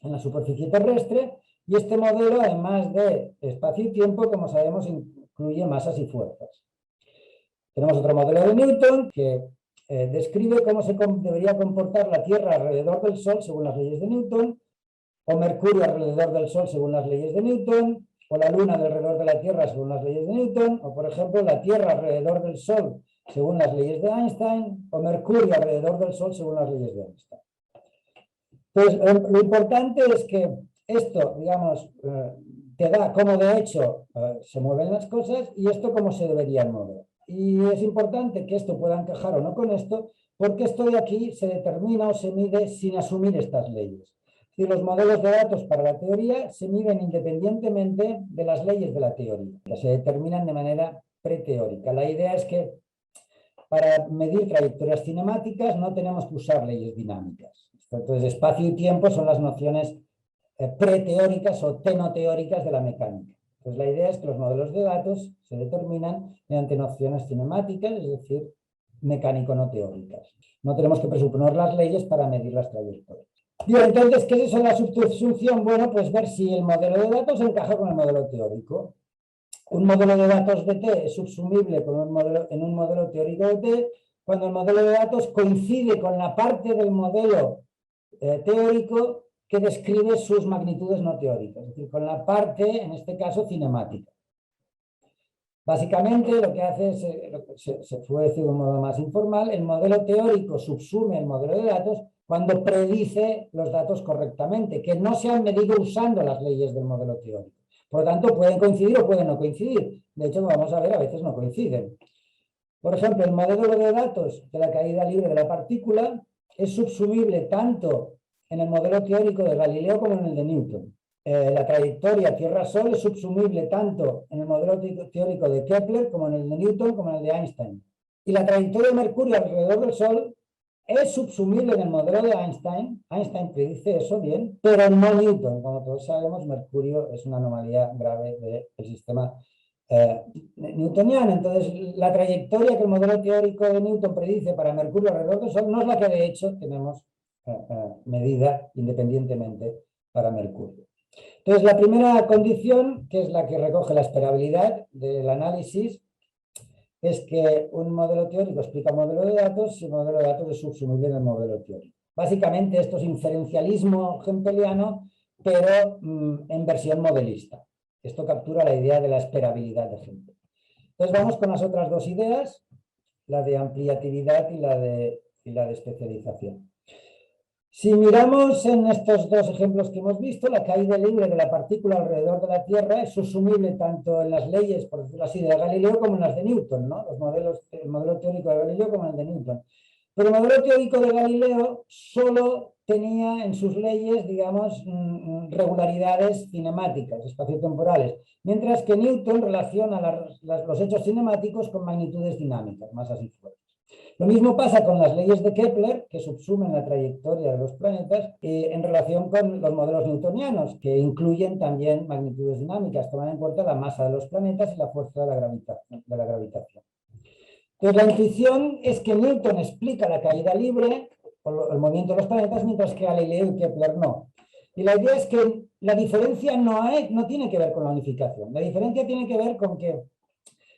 S2: en la superficie terrestre, y este modelo, además de espacio y tiempo, como sabemos, incluye masas y fuerzas. Tenemos otro modelo de Newton que describe cómo se debería comportar la Tierra alrededor del Sol según las leyes de Newton, o Mercurio alrededor del Sol según las leyes de Newton, o la Luna alrededor de la Tierra según las leyes de Newton, o por ejemplo la Tierra alrededor del Sol según las leyes de Einstein, o Mercurio alrededor del Sol según las leyes de Einstein. Pues lo importante es que esto, digamos, te da cómo de hecho se mueven las cosas y esto cómo se deberían mover. Y es importante que esto pueda encajar o no con esto, porque esto de aquí se determina o se mide sin asumir estas leyes. Y los modelos de datos para la teoría se miden independientemente de las leyes de la teoría, que se determinan de manera preteórica. La idea es que para medir trayectorias cinemáticas no tenemos que usar leyes dinámicas. Entonces, espacio y tiempo son las nociones preteóricas o tenoteóricas de la mecánica. Pues la idea es que los modelos de datos se determinan mediante nociones cinemáticas, es decir, mecánico-no teóricas. No tenemos que presuponer las leyes para medir las trayectorias. Bien, entonces, ¿qué es eso de la subsunción? Bueno, pues ver si el modelo de datos encaja con el modelo teórico. Un modelo de datos de T es subsumible con en un modelo teórico de T cuando el modelo de datos coincide con la parte del modelo teórico que describe sus magnitudes no teóricas, es decir, con la parte, en este caso, cinemática. Básicamente lo que hace es, se puede decir de un modo más informal, el modelo teórico subsume el modelo de datos cuando predice los datos correctamente, que no se han medido usando las leyes del modelo teórico. Por lo tanto, pueden coincidir o pueden no coincidir. De hecho, vamos a ver, a veces no coinciden. Por ejemplo, el modelo de datos de la caída libre de la partícula es subsumible tanto en el modelo teórico de Galileo como en el de Newton. La trayectoria Tierra-Sol es subsumible tanto en el modelo teórico de Kepler como en el de Newton como en el de Einstein. Y la trayectoria de Mercurio alrededor del Sol es subsumible en el modelo de Einstein. Einstein predice eso bien, pero no Newton. Como todos sabemos, Mercurio es una anomalía grave del sistema newtoniano. Entonces, la trayectoria que el modelo teórico de Newton predice para Mercurio alrededor del Sol no es la que de hecho tenemos medida independientemente para Mercurio. Entonces, la primera condición, que es la que recoge la esperabilidad del análisis, es que un modelo teórico explica un modelo de datos si el modelo de datos es subsumible en el modelo teórico. Básicamente esto es inferencialismo hempeliano, pero en versión modelista. Esto captura la idea de la esperabilidad de Hempel. Entonces vamos con las otras dos ideas, la de ampliatividad y la de especialización. Si miramos en estos dos ejemplos que hemos visto, la caída libre de la partícula alrededor de la Tierra es subsumible tanto en las leyes, por decirlo así, de Galileo como en las de Newton, ¿no? El modelo teórico de Galileo como el de Newton. Pero el modelo teórico de Galileo solo tenía en sus leyes, digamos, regularidades cinemáticas, espaciotemporales, mientras que Newton relaciona los hechos cinemáticos con magnitudes dinámicas, masas y fuerzas. Lo mismo pasa con las leyes de Kepler, que subsumen la trayectoria de los planetas, en relación con los modelos newtonianos, que incluyen también magnitudes dinámicas, toman en cuenta la masa de los planetas y la fuerza de la gravitación. Entonces, la intuición es que Newton explica la caída libre, o el movimiento de los planetas, mientras que Galileo y Kepler no. Y la idea es que la diferencia no tiene que ver con la unificación. La diferencia tiene que ver con que,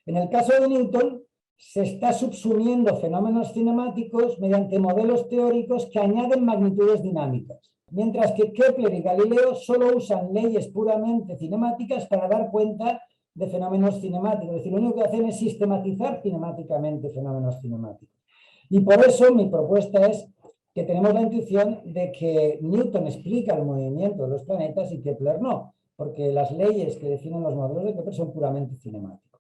S2: en el caso de Newton, se está subsumiendo fenómenos cinemáticos mediante modelos teóricos que añaden magnitudes dinámicas, mientras que Kepler y Galileo solo usan leyes puramente cinemáticas para dar cuenta de fenómenos cinemáticos. Es decir, lo único que hacen es sistematizar cinemáticamente fenómenos cinemáticos. Y por eso mi propuesta es que tenemos la intuición de que Newton explica el movimiento de los planetas y Kepler no, porque las leyes que definen los modelos de Kepler son puramente cinemáticas.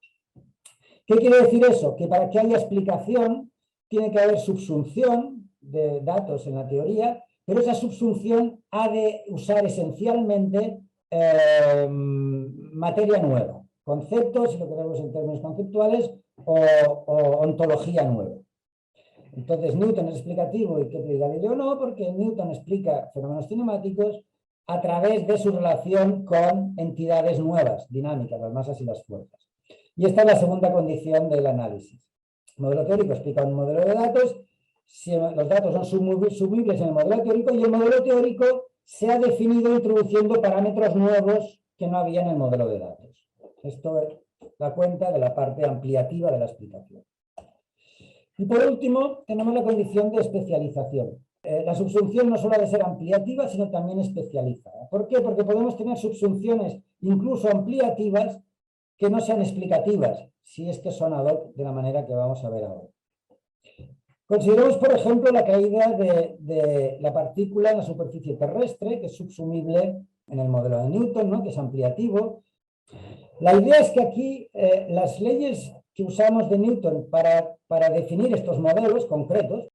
S2: ¿Qué quiere decir eso? Que para que haya explicación tiene que haber subsunción de datos en la teoría, pero esa subsunción ha de usar esencialmente materia nueva, conceptos, si lo queremos en términos conceptuales, o ontología nueva. Entonces Newton es explicativo y Kepler y Galileo no, porque Newton explica fenómenos cinemáticos a través de su relación con entidades nuevas, dinámicas, las masas y las fuerzas. Y esta es la segunda condición del análisis. El modelo teórico explica un modelo de datos, si los datos son sumibles en el modelo teórico y el modelo teórico se ha definido introduciendo parámetros nuevos que no había en el modelo de datos. Esto da cuenta de la parte ampliativa de la explicación. Y por último, tenemos la condición de especialización. La subsunción no solo ha de ser ampliativa, sino también especializada. ¿Por qué? Porque podemos tener subsunciones incluso ampliativas que no sean explicativas, si es que son ad hoc de la manera que vamos a ver ahora. Consideremos, por ejemplo, la caída de la partícula en la superficie terrestre, que es subsumible en el modelo de Newton, ¿no? Que es ampliativo. La idea es que aquí las leyes que usamos de Newton para definir estos modelos concretos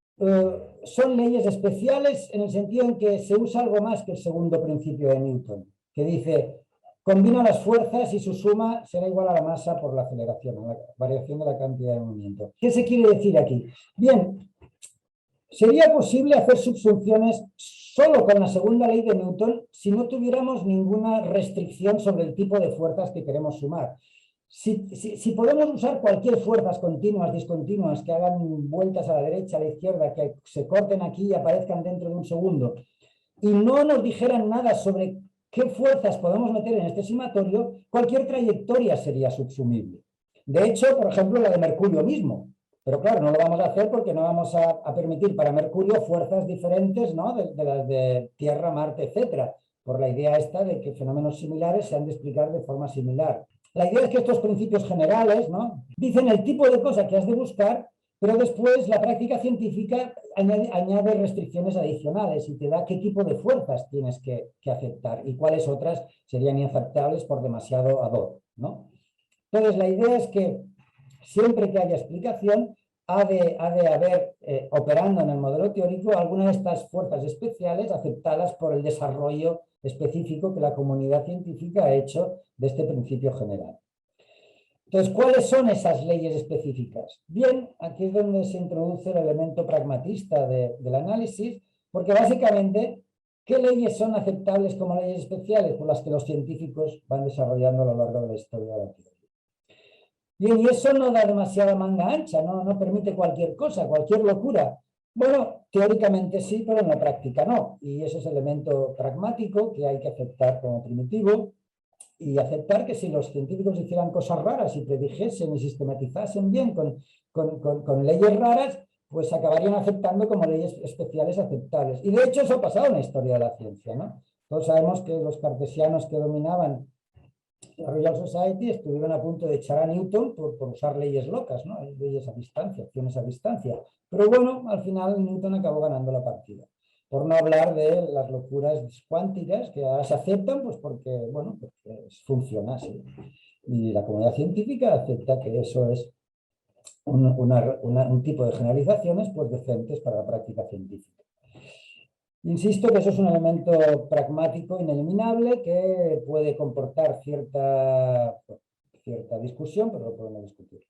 S2: son leyes especiales en el sentido en que se usa algo más que el segundo principio de Newton, que dice, combina las fuerzas y su suma será igual a la masa por la aceleración, a la variación de la cantidad de movimiento. ¿Qué se quiere decir aquí? Bien, sería posible hacer subsunciones solo con la segunda ley de Newton si no tuviéramos ninguna restricción sobre el tipo de fuerzas que queremos sumar. Si podemos usar cualquier fuerzas continuas, discontinuas, que hagan vueltas a la derecha, a la izquierda, que se corten aquí y aparezcan dentro de un segundo, y no nos dijeran nada sobre qué fuerzas podemos meter en este sumatorio, cualquier trayectoria sería subsumible. De hecho, por ejemplo, la de Mercurio mismo. Pero claro, no lo vamos a hacer porque no vamos a permitir para Mercurio fuerzas diferentes, ¿no? de las de Tierra, Marte, etcétera, por la idea esta de que fenómenos similares se han de explicar de forma similar. La idea es que estos principios generales, ¿no? Dicen el tipo de cosa que has de buscar, pero después la práctica científica añade restricciones adicionales y te da qué tipo de fuerzas tienes que aceptar y cuáles otras serían inaceptables por demasiado ad hoc, ¿no? Entonces, la idea es que siempre que haya explicación, ha de haber, operando en el modelo teórico, alguna de estas fuerzas especiales aceptadas por el desarrollo específico que la comunidad científica ha hecho de este principio general. Entonces, ¿cuáles son esas leyes específicas? Bien, aquí es donde se introduce el elemento pragmatista del análisis, porque básicamente, ¿qué leyes son aceptables como leyes especiales? Pues las que los científicos van desarrollando a lo largo de la historia de la teoría. Bien, y eso no da demasiada manga ancha, no permite cualquier cosa, cualquier locura. Bueno, teóricamente sí, pero en la práctica no. Y ese es el elemento pragmático que hay que aceptar como primitivo y aceptar que si los científicos hicieran cosas raras y predijesen y sistematizasen bien con leyes raras, pues acabarían aceptando como leyes especiales aceptables. Y de hecho eso ha pasado en la historia de la ciencia, ¿no? Todos sabemos que los cartesianos que dominaban la Royal Society estuvieron a punto de echar a Newton por usar leyes locas, ¿no? Leyes a distancia, acciones a distancia. Pero bueno, al final Newton acabó ganando la partida. Por no hablar de las locuras cuánticas que ahora se aceptan, pues porque, bueno, porque funciona así. Y la comunidad científica acepta que eso es un tipo de generalizaciones pues decentes para la práctica científica. Insisto que eso es un elemento pragmático ineliminable que puede comportar cierta discusión, pero lo podemos discutir.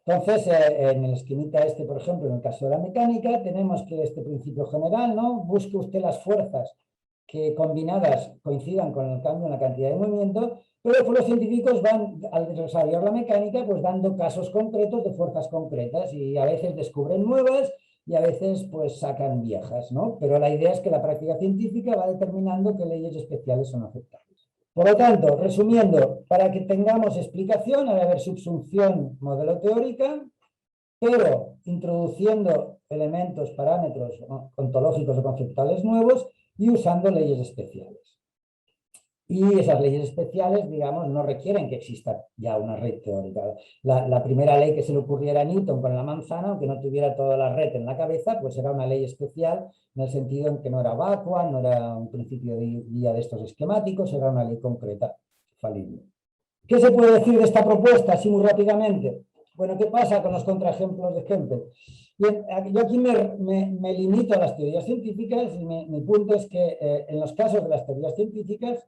S2: Entonces, en el esquemita este, por ejemplo, en el caso de la mecánica, tenemos que este principio general, ¿no? Busque usted las fuerzas que combinadas coincidan con el cambio en la cantidad de movimiento, pero después los científicos van, al desarrollar la mecánica, pues dando casos concretos de fuerzas concretas y a veces descubren nuevas y a veces pues sacan viejas, ¿no? Pero la idea es que la práctica científica va determinando qué leyes especiales son aceptables. Por lo tanto, resumiendo, para que tengamos explicación, ha de haber subsunción modelo teórica, pero introduciendo elementos, parámetros ontológicos o conceptuales nuevos y usando leyes especiales. Y esas leyes especiales, digamos, no requieren que exista ya una red teórica. La primera ley que se le ocurriera a Newton con la manzana, aunque no tuviera toda la red en la cabeza, pues era una ley especial en el sentido en que no era vacua, no era un principio de guía de estos esquemáticos, era una ley concreta, falible. ¿Qué se puede decir de esta propuesta, así muy rápidamente? Bueno, ¿qué pasa con los contraejemplos de Hempel? Bien, yo aquí me limito a las teorías científicas y mi punto es que en los casos de las teorías científicas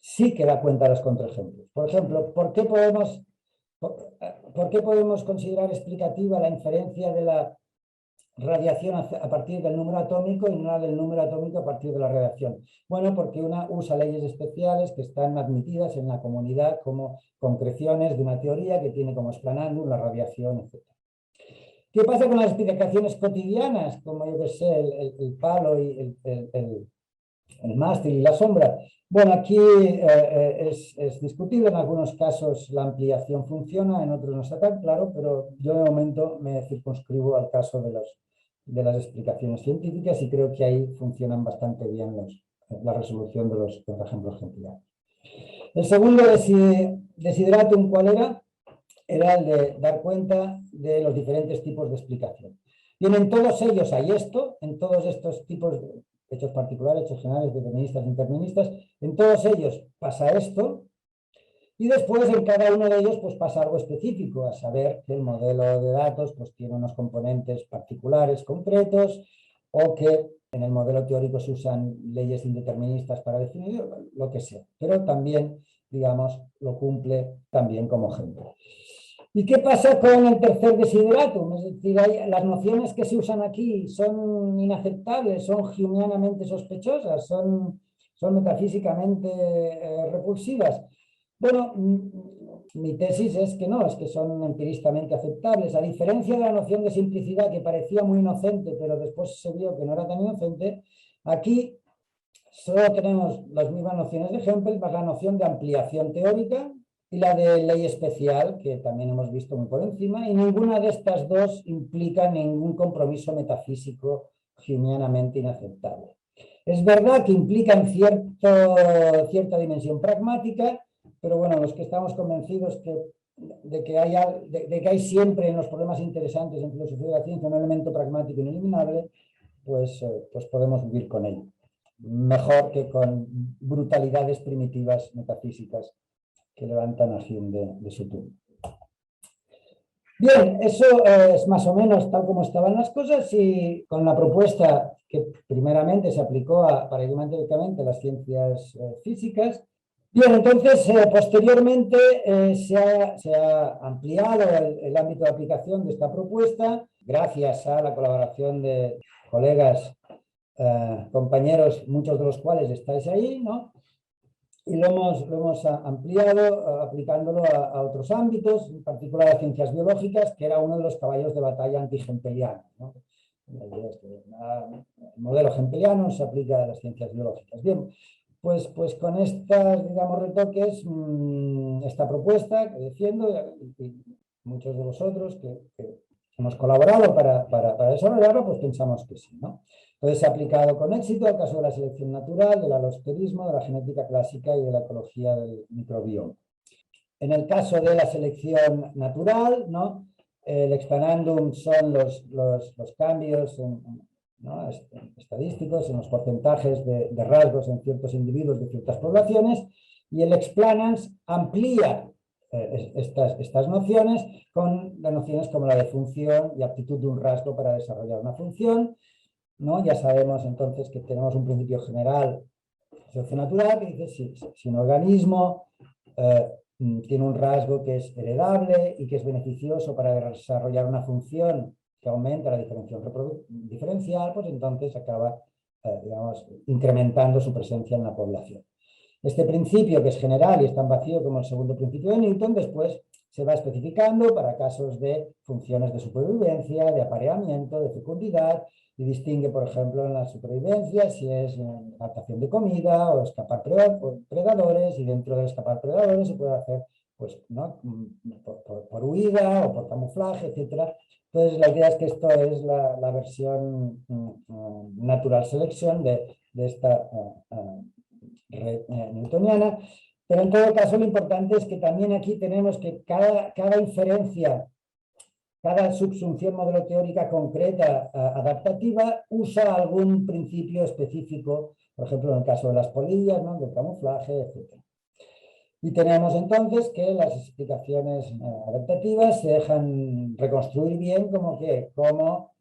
S2: sí que da cuenta de los contraejemplos. Por ejemplo, ¿por qué podemos considerar explicativa la inferencia de la radiación a partir del número atómico y no la del número atómico a partir de la radiación? Bueno, porque una usa leyes especiales que están admitidas en la comunidad como concreciones de una teoría que tiene como explanando la radiación, etc. ¿Qué pasa con las explicaciones cotidianas, como yo que sé, el palo y el mástil y la sombra? Bueno, aquí es discutible, en algunos casos la ampliación funciona, en otros no está tan claro, pero yo de momento me circunscribo al caso de las explicaciones científicas y creo que ahí funcionan bastante bien la resolución de los ejemplos ejemplares. El segundo desideratum, ¿cuál era? Era el de dar cuenta de los diferentes tipos de explicación. Bien, en todos ellos hay esto, en todos estos tipos de hechos particulares, hechos generales, deterministas, indeterministas, en todos ellos pasa esto, y después en cada uno de ellos pues pasa algo específico, a saber que el modelo de datos pues tiene unos componentes particulares concretos, o que en el modelo teórico se usan leyes indeterministas para definir lo que sea, pero también, digamos, lo cumple también como ejemplo. ¿Y qué pasa con el tercer desideratum? Es decir, las nociones que se usan aquí son inaceptables, son humeanamente sospechosas, son metafísicamente repulsivas. Bueno, mi tesis es que no, es que son empiristamente aceptables. A diferencia de la noción de simplicidad, que parecía muy inocente, pero después se vio que no era tan inocente, aquí solo tenemos las mismas nociones de Hempel, más la noción de ampliación teórica y la de ley especial, que también hemos visto muy por encima, y ninguna de estas dos implica ningún compromiso metafísico humeanamente inaceptable. Es verdad que implican cierta dimensión pragmática, pero bueno, los que estamos convencidos de que hay siempre en los problemas interesantes en filosofía de la ciencia un elemento pragmático ineliminable, pues podemos vivir con ello. Mejor que con brutalidades primitivas metafísicas que levantan a Hume de su tumba. Bien, eso es más o menos tal como estaban las cosas, y con la propuesta que primeramente se aplicó paradigmáticamente a las ciencias físicas. Bien, entonces posteriormente se ha ampliado el ámbito de aplicación de esta propuesta gracias a la colaboración de colegas, compañeros, muchos de los cuales estáis ahí, ¿no? Y lo hemos ampliado aplicándolo a otros ámbitos, en particular a ciencias biológicas, que era uno de los caballos de batalla anti-hempelianos, ¿no? El modelo hempeliano se aplica a las ciencias biológicas. Bien, pues con estos, digamos, retoques, esta propuesta que defiendo, y muchos de vosotros que hemos colaborado para desarrollarlo, pues pensamos que sí, ¿no? Entonces se ha aplicado con éxito al caso de la selección natural, del alosterismo, de la genética clásica y de la ecología del microbioma. En el caso de la selección natural, ¿no? El explanandum son los cambios ¿no? estadísticos en los porcentajes de rasgos en ciertos individuos de ciertas poblaciones, y el explanans amplía estas nociones con las nociones como la de función y aptitud de un rasgo para desarrollar una función, ¿no? Ya sabemos entonces que tenemos un principio general de selección natural que dice si un organismo tiene un rasgo que es heredable y que es beneficioso para desarrollar una función que aumenta la diferencial, pues entonces acaba, digamos, incrementando su presencia en la población. Este principio, que es general y es tan vacío como el segundo principio de Newton, después se va especificando para casos de funciones de supervivencia, de apareamiento, de fecundidad, y distingue, por ejemplo, en la supervivencia si es captación de comida o escapar predadores, y dentro de escapar predadores se puede hacer pues, ¿no? por huida o por camuflaje, etc. Entonces la idea es que esto es la versión natural selección de esta red newtoniana. Pero en todo caso lo importante es que también aquí tenemos que cada inferencia, cada subsunción modelo teórica concreta adaptativa usa algún principio específico, por ejemplo en el caso de las polillas, ¿no? Del camuflaje, etc. Y tenemos entonces que las explicaciones adaptativas se dejan reconstruir bien como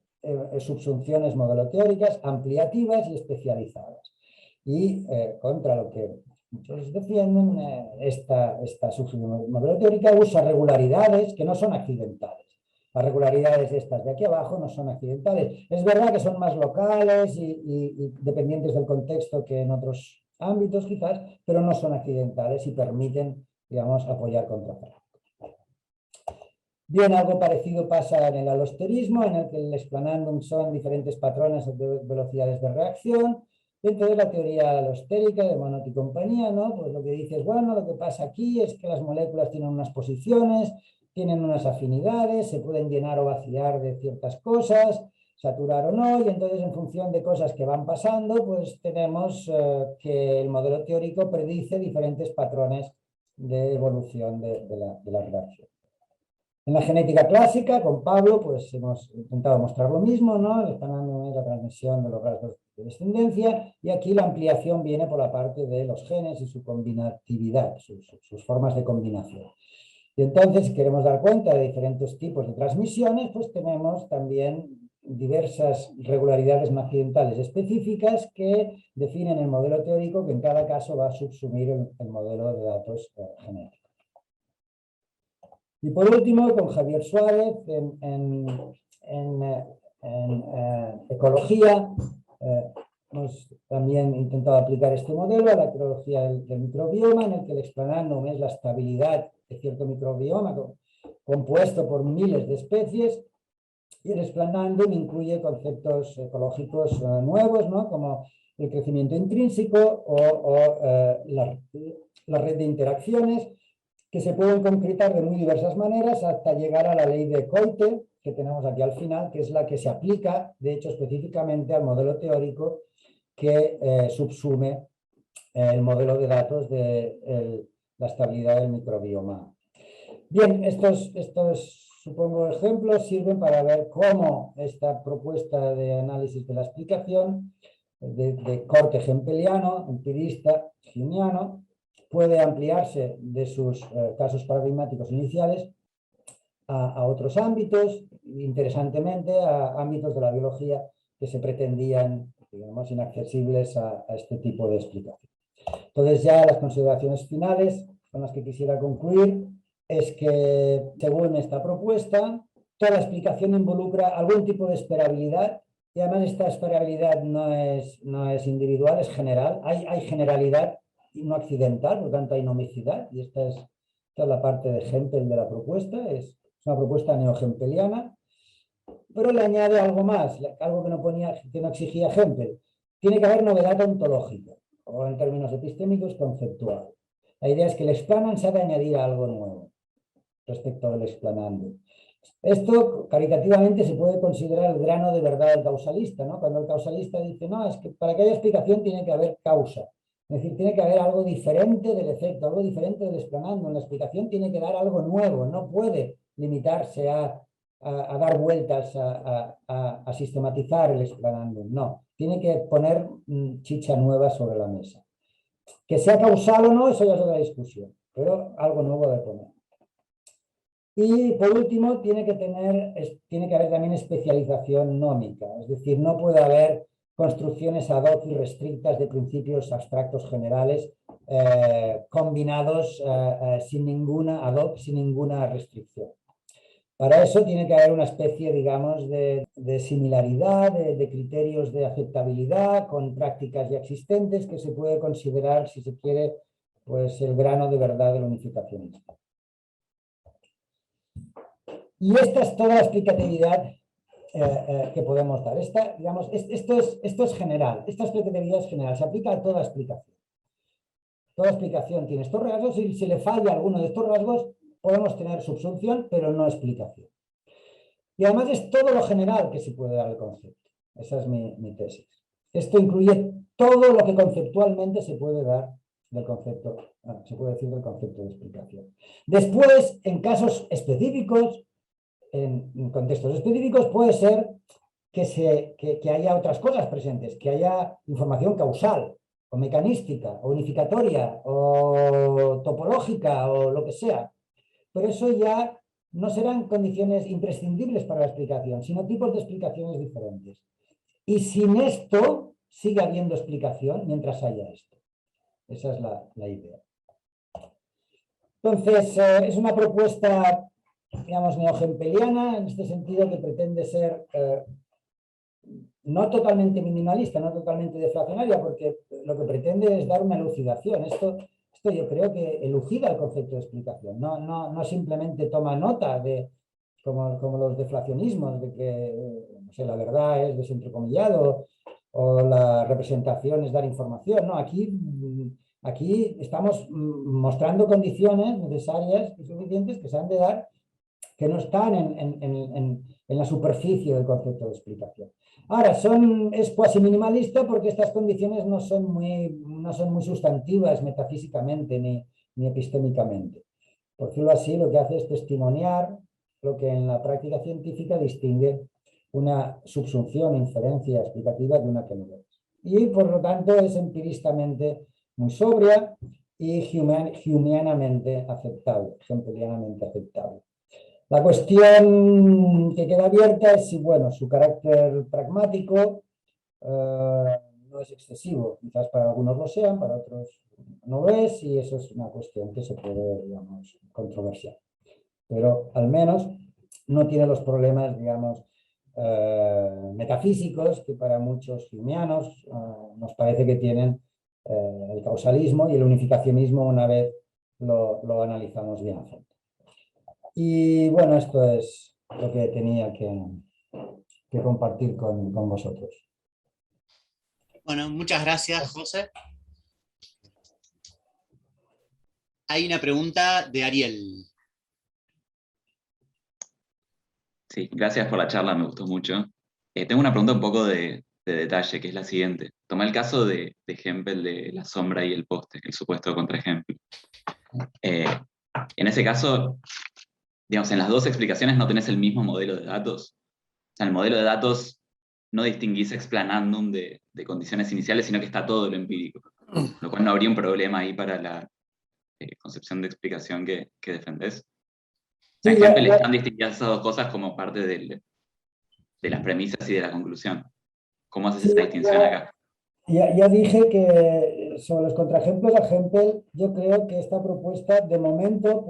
S2: subsunciones modelo teóricas ampliativas y especializadas. Y contra lo que muchos defienden, esta subsunción modelo teórica usa regularidades que no son accidentales. Las regularidades estas de aquí abajo no son accidentales. Es verdad que son más locales y dependientes del contexto que en otros ámbitos quizás, pero no son accidentales y permiten, digamos, apoyar contrafactos. Bien, algo parecido pasa en el alosterismo, en el que el explanandum son diferentes patrones de velocidades de reacción. Dentro de la teoría alostérica de Monod y compañía, ¿no? Pues lo que dice es, bueno, lo que pasa aquí es que las moléculas tienen unas posiciones, tienen unas afinidades, se pueden llenar o vaciar de ciertas cosas, saturar o no, y entonces en función de cosas que van pasando, pues tenemos que el modelo teórico predice diferentes patrones de evolución de la reacción. En la genética clásica, con Pablo, pues hemos intentado mostrar lo mismo, ¿no? El explanando es la transmisión de los rasgos de descendencia, y aquí la ampliación viene por la parte de los genes y su combinatividad, sus formas de combinación. Y entonces, si queremos dar cuenta de diferentes tipos de transmisiones, pues tenemos también diversas regularidades accidentales específicas que definen el modelo teórico que en cada caso va a subsumir el modelo de datos genéticos. Y por último, con Javier Suárez, en ecología, hemos también intentado aplicar este modelo a la ecología del microbioma, en el que el explanandum es la estabilidad de cierto microbioma compuesto por miles de especies, y el explanandum incluye conceptos ecológicos nuevos, ¿no? Como el crecimiento intrínseco o la red de interacciones, que se pueden concretar de muy diversas maneras hasta llegar a la ley de Coite, que tenemos aquí al final, que es la que se aplica, de hecho, específicamente al modelo teórico que subsume el modelo de datos de la estabilidad del microbioma. Bien, estos supongo, ejemplos sirven para ver cómo esta propuesta de análisis de la explicación de corte hempeliano, empirista, humeano, puede ampliarse de sus casos paradigmáticos iniciales a otros ámbitos, interesantemente a ámbitos de la biología que se pretendían, digamos, inaccesibles a este tipo de explicación. Entonces, ya las consideraciones finales con las que quisiera concluir es que, según esta propuesta, toda explicación involucra algún tipo de esperabilidad, y además esta esperabilidad no es individual, es general. Hay generalidad y no accidental, por lo tanto hay nomicidad, y esta es la parte de Hempel de la propuesta, es una propuesta neohempeliana, pero le añade algo más, algo que no exigía Hempel. Tiene que haber novedad ontológica, o en términos epistémicos, conceptual. La idea es que el explanan se ha de añadir algo nuevo respecto del explanando. Esto, caritativamente, se puede considerar el grano de verdad del causalista, ¿no? Cuando el causalista dice, no, es que para que haya explicación tiene que haber causa. Es decir, tiene que haber algo diferente del efecto, algo diferente del explanando. En la explicación tiene que dar algo nuevo, no puede limitarse a dar vueltas, a sistematizar el explanando. No, tiene que poner chicha nueva sobre la mesa. Que sea causal o no, eso ya es otra discusión, pero algo nuevo de poner. Y por último, tiene que haber también especialización nómica, es decir, no puede haber construcciones ad hoc y restrictas de principios abstractos generales combinados sin ninguna restricción. Para eso tiene que haber una especie, digamos, de similaridad, de criterios de aceptabilidad con prácticas ya existentes que se puede considerar, si se quiere, pues el grano de verdad del unificacionismo. Y esta es toda la explicatividad que podemos dar. Esto es general, esta explicatividad es general, se aplica a toda explicación. Toda explicación tiene estos rasgos, y si le falla alguno de estos rasgos, podemos tener subsunción, pero no explicación. Y además es todo lo general que se puede dar al concepto. Esa es mi tesis. Esto incluye todo lo que conceptualmente se puede dar del concepto, se puede decir del concepto de explicación. Después, en casos específicos, en contextos específicos, puede ser que haya otras cosas presentes, que haya información causal, o mecanística, o unificatoria, o topológica, o lo que sea. Pero eso ya no serán condiciones imprescindibles para la explicación, sino tipos de explicaciones diferentes. Y sin esto, sigue habiendo explicación mientras haya esto. Esa es la idea. Entonces, es una propuesta, digamos, neohempeliana, en este sentido, que pretende ser no totalmente minimalista, no totalmente deflacionaria, porque lo que pretende es dar una elucidación. Esto yo creo que elucida el concepto de explicación, no simplemente toma nota de, como los deflacionismos, de que no sé, la verdad es desentrecomillado o la representación es dar información. No, aquí estamos mostrando condiciones necesarias y suficientes que se han de dar, que no están en la superficie del concepto de explicación. Ahora, es cuasi minimalista porque estas condiciones no son muy sustantivas metafísicamente ni epistémicamente. Por decirlo así, lo que hace es testimoniar lo que en la práctica científica distingue una subsunción, inferencia explicativa de una que no lo es. Y por lo tanto es empiristamente muy sobria y humeanamente aceptable, hegelianamente aceptable. La cuestión que queda abierta es si, bueno, su carácter pragmático no es excesivo. Quizás para algunos lo sean, para otros no lo es, y eso es una cuestión que se puede, digamos, controversiar. Pero al menos no tiene los problemas, digamos, metafísicos que para muchos humeanos nos parece que tienen el causalismo y el unificacionismo una vez lo analizamos bien a fondo. Y bueno, esto es lo que tenía que compartir con vosotros.
S1: Bueno, muchas gracias, José. Hay una pregunta de Ariel.
S3: Sí, gracias por la charla, me gustó mucho. Tengo una pregunta un poco de detalle, que es la siguiente. Toma el caso de Hempel de la sombra y el poste, el supuesto contraejemplo. En ese caso, digamos, en las dos explicaciones no tenés el mismo modelo de datos. O sea, en el modelo de datos no distinguís explanandum de condiciones iniciales, sino que está todo lo empírico. Lo cual no habría un problema ahí para la concepción de explicación que defendés. O sea, en Hempel están distinguidas esas dos cosas como parte de las premisas y de la conclusión. ¿Cómo haces esa distinción acá?
S2: Ya dije que sobre los contraejemplos a Hempel, yo creo que esta propuesta de momento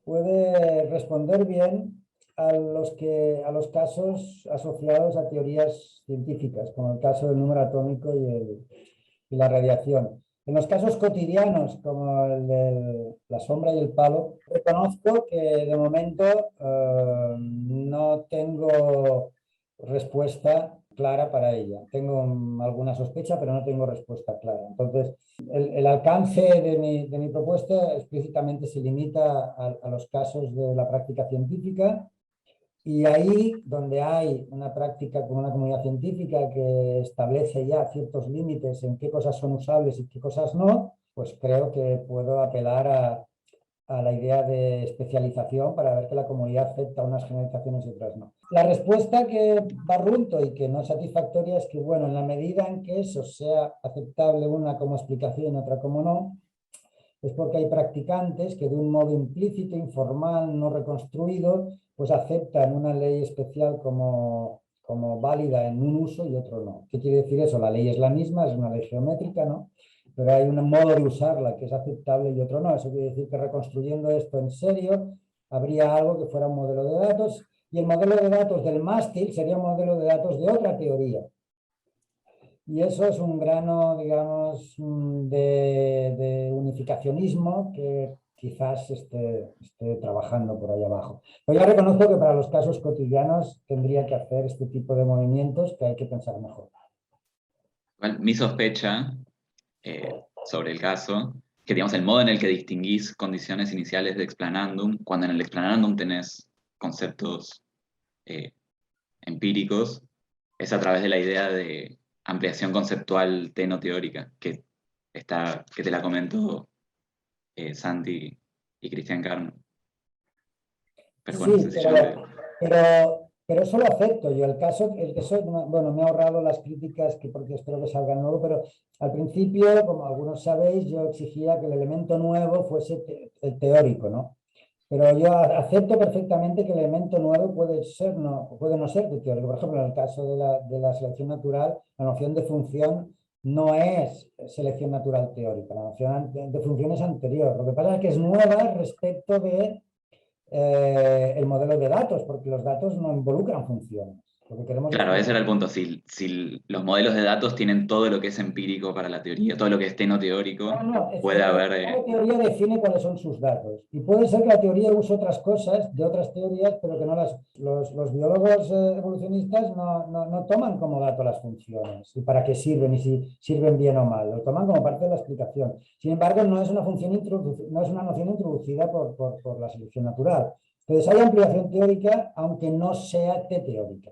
S2: puede responder bien a los casos asociados a teorías científicas, como el caso del número atómico y la radiación. En los casos cotidianos, como el de la sombra y el palo, reconozco que de momento no tengo respuesta clara para ella. Tengo alguna sospecha, pero no tengo respuesta clara. Entonces, el alcance de mi propuesta explícitamente se limita a los casos de la práctica científica, y ahí donde hay una práctica con una comunidad científica que establece ya ciertos límites en qué cosas son usables y qué cosas no, pues creo que puedo apelar a la idea de especialización para ver que la comunidad acepta unas generalizaciones y otras no. La respuesta que barrunto y que no es satisfactoria es que, bueno, en la medida en que eso sea aceptable una como explicación y otra como no, es porque hay practicantes que de un modo implícito, informal, no reconstruido, pues aceptan una ley especial como válida en un uso y otro no. ¿Qué quiere decir eso? La ley es la misma, es una ley geométrica, ¿no? Pero hay un modo de usarla que es aceptable y otro no. Eso quiere decir que reconstruyendo esto en serio, habría algo que fuera un modelo de datos, y el modelo de datos del mástil sería un modelo de datos de otra teoría. Y eso es un grano, digamos, de unificacionismo que quizás esté trabajando por ahí abajo. Pero ya reconozco que para los casos cotidianos tendría que hacer este tipo de movimientos que hay que pensar mejor.
S3: Bueno, mi sospecha sobre el caso, que digamos el modo en el que distinguís condiciones iniciales de explanandum, cuando en el explanandum tenés conceptos empíricos, es a través de la idea de ampliación conceptual teno-teórica, que te la comentó Santi y Cristian Carmo. Pero bueno,
S2: Sí, pero eso lo acepto yo. El caso, bueno, me he ahorrado las críticas porque espero que salgan nuevo, pero al principio, como algunos sabéis, yo exigía que el elemento nuevo fuese el teórico, ¿no? Pero yo acepto perfectamente que el elemento nuevo puede no ser de teórico. Por ejemplo, en el caso de la selección natural, la noción de función no es selección natural teórica. La noción de función es anterior. Lo que pasa es que es nueva respecto de el modelo de datos, porque los datos no involucran funciones. Lo que queremos
S3: claro,
S2: es
S3: ese era el punto. Si los modelos de datos tienen todo lo que es empírico para la teoría, todo lo que es teno-teórico,
S2: es
S3: puede
S2: que
S3: haber...
S2: la teoría define cuáles son sus datos. Y puede ser que la teoría use otras cosas de otras teorías, pero que no los biólogos evolucionistas no toman como dato las funciones y para qué sirven y si sirven bien o mal. Lo toman como parte de la explicación. Sin embargo, no es una noción introducida por la selección natural. Entonces, hay ampliación teórica, aunque no sea teórica.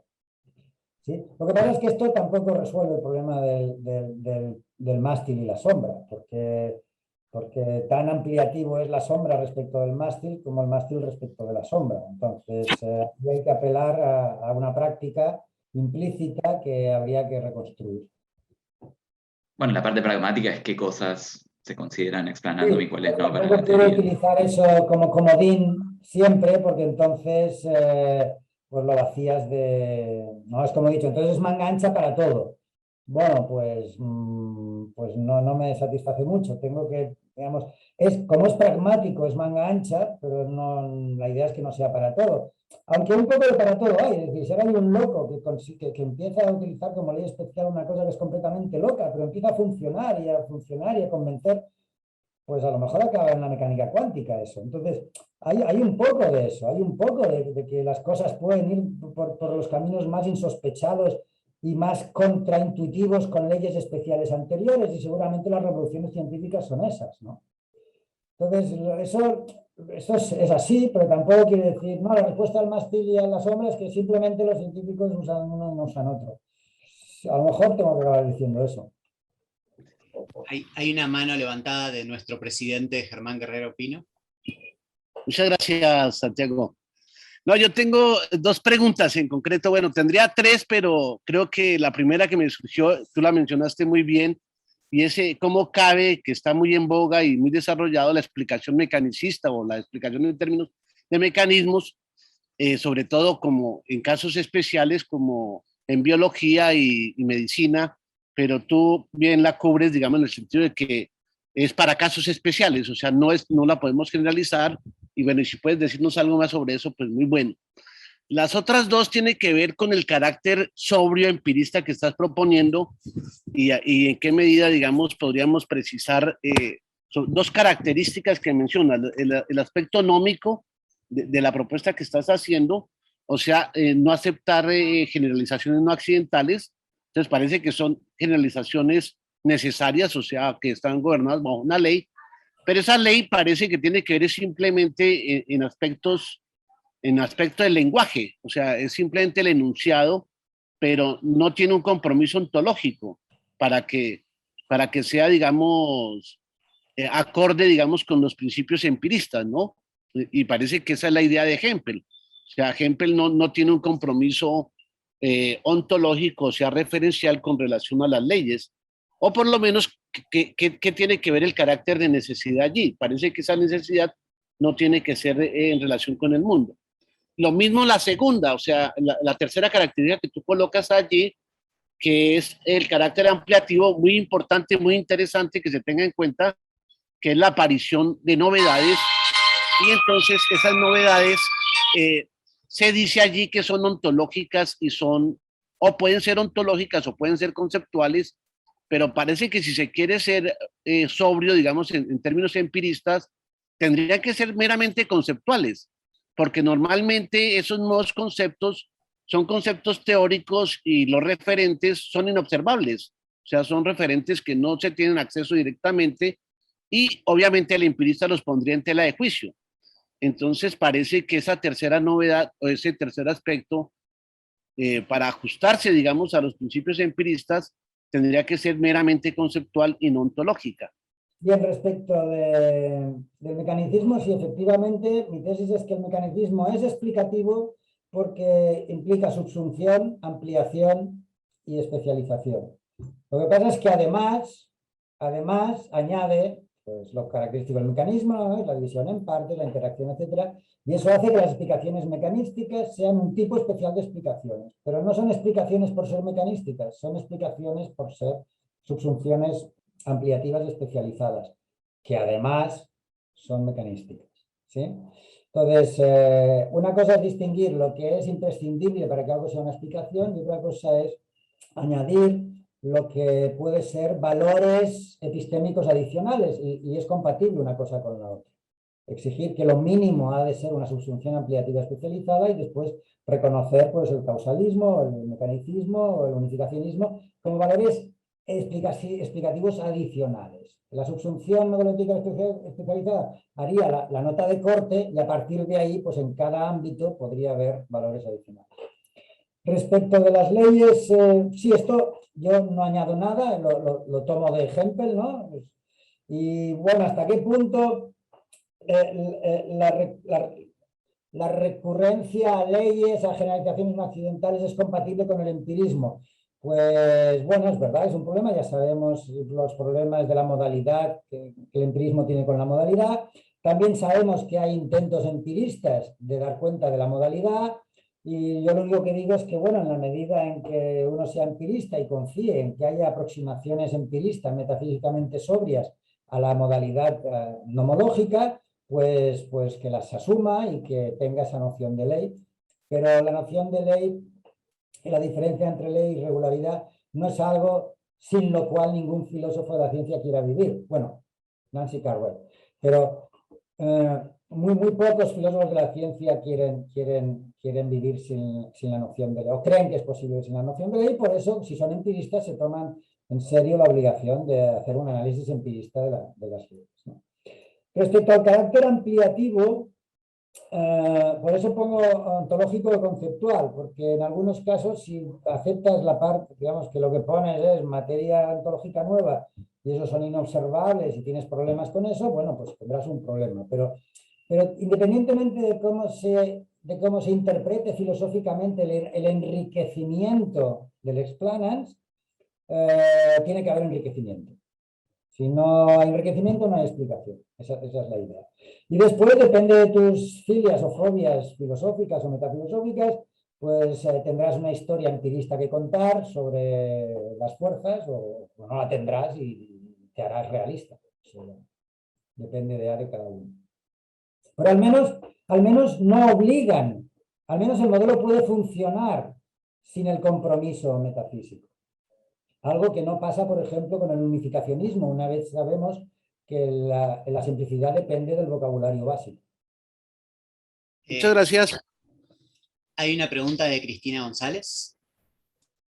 S2: ¿Sí? Lo que pasa es que esto tampoco resuelve el problema del mástil y la sombra, porque porque tan ampliativo es la sombra respecto del mástil como el mástil respecto de la sombra. Entonces, hay que apelar a una práctica implícita que habría que reconstruir.
S3: Bueno, la parte pragmática es qué cosas se consideran explanando
S2: Sí,
S3: y cuáles
S2: pero
S3: no para la
S2: tampoco quiero
S3: teoría.
S2: utilizar eso como comodín siempre, porque entonces pues lo vacías de... No, es como he dicho, entonces es manga ancha para todo. Bueno, pues, pues no me satisface mucho. Tengo que, digamos, como es pragmático, es manga ancha, pero no, la idea es que no sea para todo. Aunque un poco de para todo hay, es decir, si ahora hay un loco que empieza a utilizar como ley especial una cosa que es completamente loca, pero empieza a funcionar y a funcionar y a convencer, pues a lo mejor acaba en la mecánica cuántica eso. Entonces, hay un poco de eso, hay un poco de que las cosas pueden ir por los caminos más insospechados y más contraintuitivos con leyes especiales anteriores, y seguramente las revoluciones científicas son esas, ¿no? Entonces, eso es así, pero tampoco quiere decir, no, la respuesta al mástil y a la sombra es que simplemente los científicos usan uno y no usan otro. A lo mejor tengo que acabar diciendo eso.
S1: Hay una mano levantada de nuestro presidente Germán Guerrero Pino.
S4: Muchas gracias, Santiago. No, yo tengo dos preguntas en concreto. Bueno, tendría tres, pero creo que la primera que me surgió, tú la mencionaste muy bien, y es cómo cabe, que está muy en boga y muy desarrollado, la explicación mecanicista o la explicación en términos de mecanismos, sobre todo como en casos especiales como en biología y medicina, pero tú bien la cubres, digamos, en el sentido de que es para casos especiales, o sea, no la podemos generalizar, y bueno, y si puedes decirnos algo más sobre eso, pues muy bueno. Las otras dos tienen que ver con el carácter sobrio empirista que estás proponiendo y en qué medida, digamos, podríamos precisar dos características que mencionas, el aspecto nómico de la propuesta que estás haciendo, o sea, no aceptar generalizaciones no accidentales. Entonces parece que son generalizaciones necesarias, o sea, que están gobernadas bajo una ley, pero esa ley parece que tiene que ver simplemente en aspectos, en aspecto del lenguaje, o sea, es simplemente el enunciado, pero no tiene un compromiso ontológico para que, para que sea, digamos, acorde, digamos, con los principios empiristas, ¿no? Y parece que esa es la idea de Hempel. O sea, Hempel no tiene un compromiso ontológico, o sea, referencial con relación a las leyes, o por lo menos, ¿qué tiene que ver el carácter de necesidad allí? Parece que esa necesidad no tiene que ser en relación con el mundo. Lo mismo la segunda, o sea, la tercera característica que tú colocas allí, que es el carácter ampliativo, muy importante, muy interesante que se tenga en cuenta, que es la aparición de novedades, y entonces esas novedades se dice allí que son ontológicas y son, o pueden ser ontológicas o pueden ser conceptuales, pero parece que si se quiere ser sobrio, digamos, en términos empiristas, tendrían que ser meramente conceptuales, porque normalmente esos nuevos conceptos son conceptos teóricos y los referentes son inobservables, o sea, son referentes que no se tienen acceso directamente y obviamente el empirista los pondría en tela de juicio. Entonces parece que esa tercera novedad o ese tercer aspecto, para ajustarse, digamos, a los principios empiristas, tendría que ser meramente conceptual y no ontológica.
S2: Bien, respecto del mecanicismo, sí, efectivamente, mi tesis es que el mecanicismo es explicativo porque implica subsunción, ampliación y especialización. Lo que pasa es que además añade pues, lo característico del mecanismo, ¿no? La división en partes, la interacción, etc. Y eso hace que las explicaciones mecanísticas sean un tipo especial de explicaciones. Pero no son explicaciones por ser mecanísticas, son explicaciones por ser subsunciones ampliativas y especializadas, que además son mecanísticas, ¿sí? Entonces, una cosa es distinguir lo que es imprescindible para que algo sea una explicación y otra cosa es añadir lo que puede ser valores epistémicos adicionales y es compatible una cosa con la otra. Exigir que lo mínimo ha de ser una subsunción ampliativa especializada y después reconocer pues, el causalismo, el mecanicismo, el unificacionismo como valores explicativos adicionales. La subsunción modelística especializada haría la nota de corte y a partir de ahí, pues en cada ámbito podría haber valores adicionales. Respecto de las leyes, sí, esto yo no añado nada, lo tomo de ejemplo, ¿no? Y bueno, ¿hasta qué punto la recurrencia a leyes, a generalizaciones no accidentales es compatible con el empirismo? Pues bueno, es verdad, es un problema, ya sabemos los problemas de la modalidad que el empirismo tiene con la modalidad. También sabemos que hay intentos empiristas de dar cuenta de la modalidad, y yo lo único que digo es que, bueno, en la medida en que uno sea empirista y confíe en que haya aproximaciones empiristas metafísicamente sobrias a la modalidad nomológica, pues que las asuma y que tenga esa noción de ley. Pero la noción de ley y la diferencia entre ley y regularidad no es algo sin lo cual ningún filósofo de la ciencia quiera vivir. Bueno, Nancy Cartwright. Pero muy pocos filósofos de la ciencia quieren vivir sin la noción de ley, o creen que es posible vivir sin la noción de ley. Por eso, si son empiristas, se toman en serio la obligación de hacer un análisis empirista de las leyes, ¿no? Respecto al carácter ampliativo, por eso pongo ontológico o conceptual, porque en algunos casos, si aceptas la parte, digamos que lo que pones es materia ontológica nueva y esos son inobservables y tienes problemas con eso, bueno, pues tendrás un problema. Pero independientemente de cómo se interprete filosóficamente el enriquecimiento del explanans, tiene que haber enriquecimiento. Si no hay enriquecimiento, no hay explicación. Esa es la idea. Y después, depende de tus filias o fobias filosóficas o metafilosóficas, pues tendrás una historia empirista que contar sobre las fuerzas, o no la tendrás y te harás realista. Depende de cada uno. Pero al menos no obligan. Al menos el modelo puede funcionar sin el compromiso metafísico. Algo que no pasa, por ejemplo, con el unificacionismo. Una vez sabemos que la simplicidad depende del vocabulario básico.
S4: Muchas gracias.
S1: Hay una pregunta de Cristina González.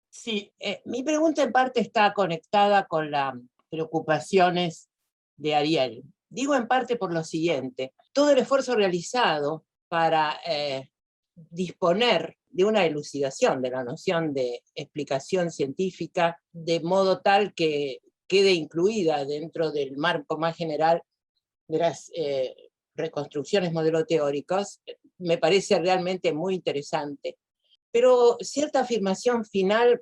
S5: Sí, mi pregunta en parte está conectada con las preocupaciones de Ariel. Digo en parte por lo siguiente: todo el esfuerzo realizado para disponer de una elucidación de la noción de explicación científica de modo tal que quede incluida dentro del marco más general de las reconstrucciones modeloteóricas, me parece realmente muy interesante. Pero cierta afirmación final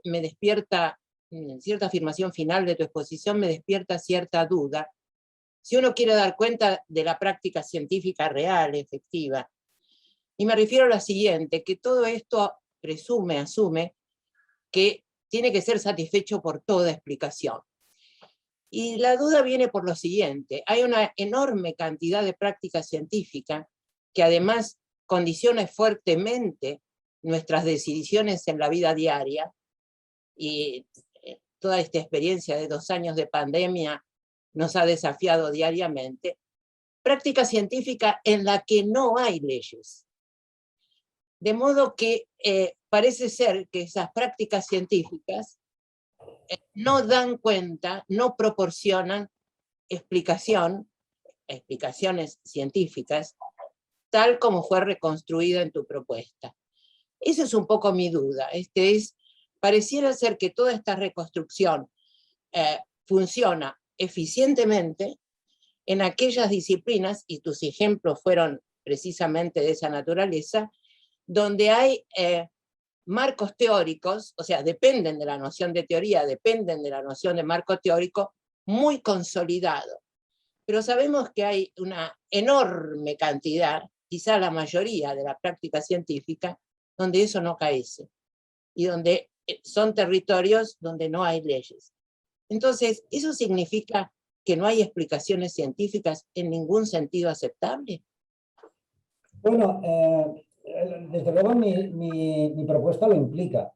S5: de tu exposición me despierta cierta duda. Si uno quiere dar cuenta de la práctica científica real, efectiva, y me refiero a lo siguiente, que todo esto asume que tiene que ser satisfecho por toda explicación. Y la duda viene por lo siguiente: hay una enorme cantidad de práctica científica que además condiciona fuertemente nuestras decisiones en la vida diaria, y toda esta experiencia de 2 años de pandemia nos ha desafiado diariamente. Práctica científica en la que no hay leyes. De modo que parece ser que esas prácticas científicas no dan cuenta, no proporcionan explicaciones científicas, tal como fue reconstruida en tu propuesta. Esa es un poco mi duda. Pareciera ser que toda esta reconstrucción funciona eficientemente en aquellas disciplinas, y tus ejemplos fueron precisamente de esa naturaleza, donde hay marcos teóricos, o sea, dependen de la noción de teoría, dependen de la noción de marco teórico muy consolidado. Pero sabemos que hay una enorme cantidad, quizá la mayoría de la práctica científica, donde eso no carece, y donde son territorios donde no hay leyes. Entonces, ¿eso significa que no hay explicaciones científicas en ningún sentido aceptable?
S2: Bueno, desde luego mi propuesta lo implica.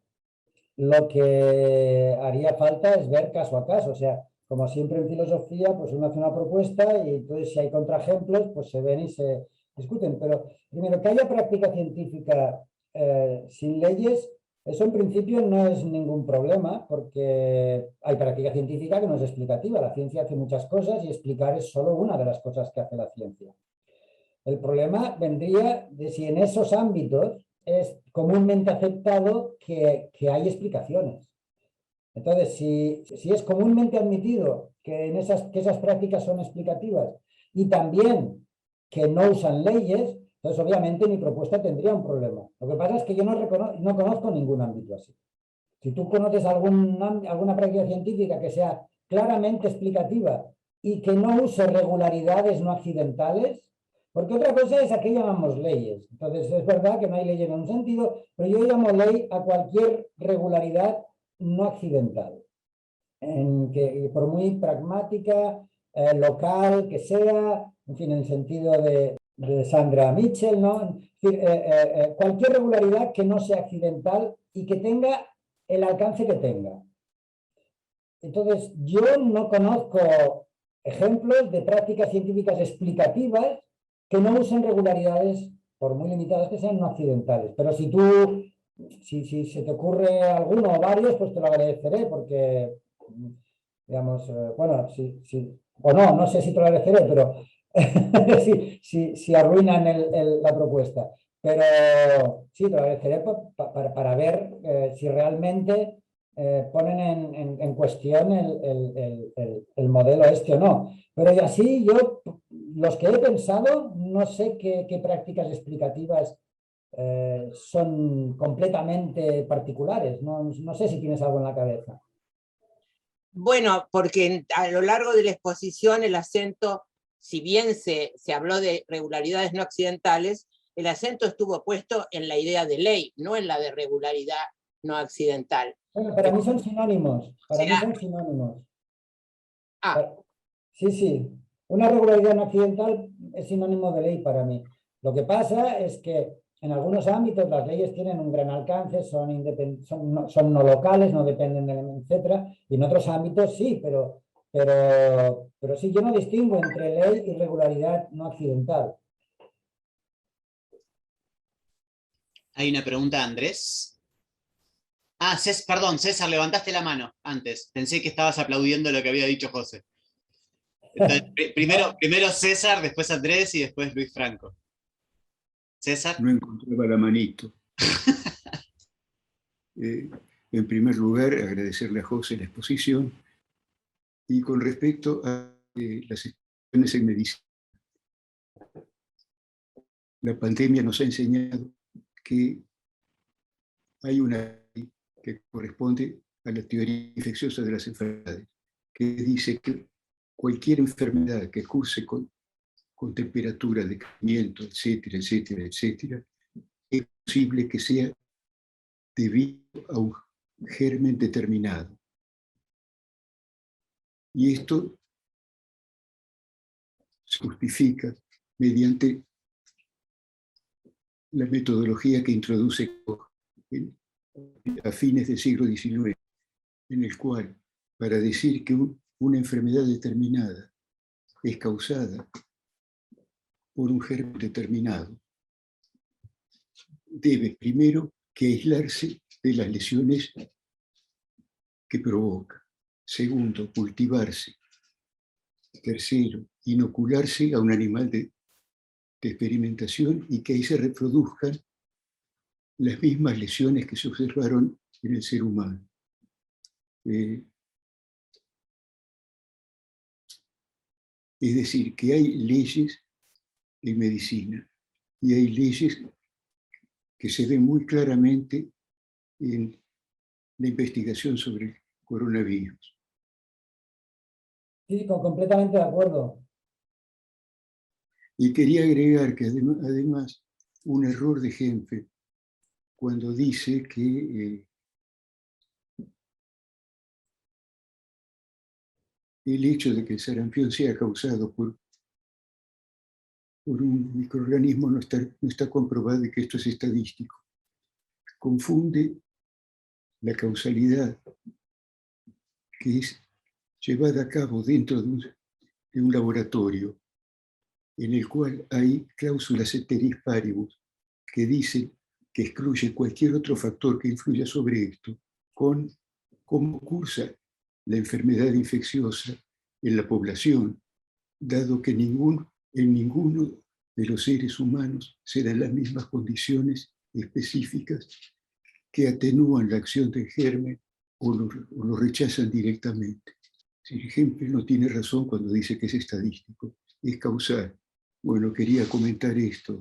S2: Lo que haría falta es ver caso a caso. O sea, como siempre en filosofía, pues uno hace una propuesta y entonces si hay contraejemplos, pues se ven y se discuten. Pero primero, que haya práctica científica sin leyes, eso en principio no es ningún problema, porque hay práctica científica que no es explicativa. La ciencia hace muchas cosas y explicar es solo una de las cosas que hace la ciencia. El problema vendría de si en esos ámbitos es comúnmente aceptado que hay explicaciones. Entonces, si es comúnmente admitido que esas prácticas son explicativas y también que no usan leyes, entonces obviamente mi propuesta tendría un problema. Lo que pasa es que yo no conozco ningún ámbito así. Si tú conoces alguna práctica científica que sea claramente explicativa y que no use regularidades no accidentales, porque otra cosa es a qué llamamos leyes. Entonces es verdad que no hay ley en un sentido, pero yo llamo ley a cualquier regularidad no accidental, que por muy pragmática, local que sea, en fin, en el sentido de Sandra Mitchell, ¿no? Es decir, cualquier regularidad que no sea accidental y que tenga el alcance que tenga. Entonces, yo no conozco ejemplos de prácticas científicas explicativas que no usen regularidades, por muy limitadas que sean, no accidentales. Pero si se te ocurre alguno o varios, pues te lo agradeceré, porque, digamos, bueno, o no sé si te lo agradeceré, pero si arruinan la propuesta. Pero sí, te lo agradeceré para ver si realmente ponen en cuestión el modelo este o no. Pero y así los que he pensado, no sé qué prácticas explicativas son completamente particulares. No sé si tienes algo en la cabeza.
S5: Bueno, porque a lo largo de la exposición el acento, si bien se habló de regularidades no accidentales, el acento estuvo puesto en la idea de ley, no en la de regularidad no accidental.
S2: Bueno, para mí son sinónimos. Para mí son sinónimos. Sí. Una regularidad no accidental es sinónimo de ley para mí. Lo que pasa es que en algunos ámbitos las leyes tienen un gran alcance, son no locales, no dependen del etcétera, y en otros ámbitos sí, pero sí, yo no distingo entre ley y regularidad no accidental.
S1: Hay una pregunta, Andrés. Perdón, César, levantaste la mano antes. Pensé que estabas aplaudiendo lo que había dicho José. Entonces, primero César, después Andrés y después Luis Franco. César.
S6: No encontraba la manito. En primer lugar, agradecerle a José la exposición. Y con respecto a las exposiciones en medicina, la pandemia nos ha enseñado que hay una ley que corresponde a la teoría infecciosa de las enfermedades, que dice que cualquier enfermedad que curse con temperatura, decaimiento, etcétera, etcétera, etcétera, es posible que sea debido a un germen determinado. Y esto se justifica mediante la metodología que introduce a fines del siglo XIX, en el cual, para decir que una enfermedad determinada es causada por un germen determinado, debe primero que aislarse de las lesiones que provoca. Segundo, cultivarse. Tercero, inocularse a un animal de experimentación y que ahí se reproduzcan las mismas lesiones que se observaron en el ser humano. Es decir, que hay leyes en medicina y hay leyes que se ven muy claramente en la investigación sobre el coronavirus.
S2: Sí, completamente de acuerdo.
S6: Y quería agregar que además un error de Henfe cuando dice que el hecho de que el sarampión sea causado por un microorganismo no está comprobado y que esto es estadístico. Confunde la causalidad que es llevada a cabo dentro de un laboratorio en el cual hay cláusulas ceteris paribus que dicen que excluye cualquier otro factor que influya sobre esto, con cómo cursa la enfermedad infecciosa en la población, dado que en ninguno de los seres humanos se dan las mismas condiciones específicas que atenúan la acción del germen o lo rechazan directamente. Si Hempel no tiene razón cuando dice que es estadístico, es causal. Bueno, quería comentar esto.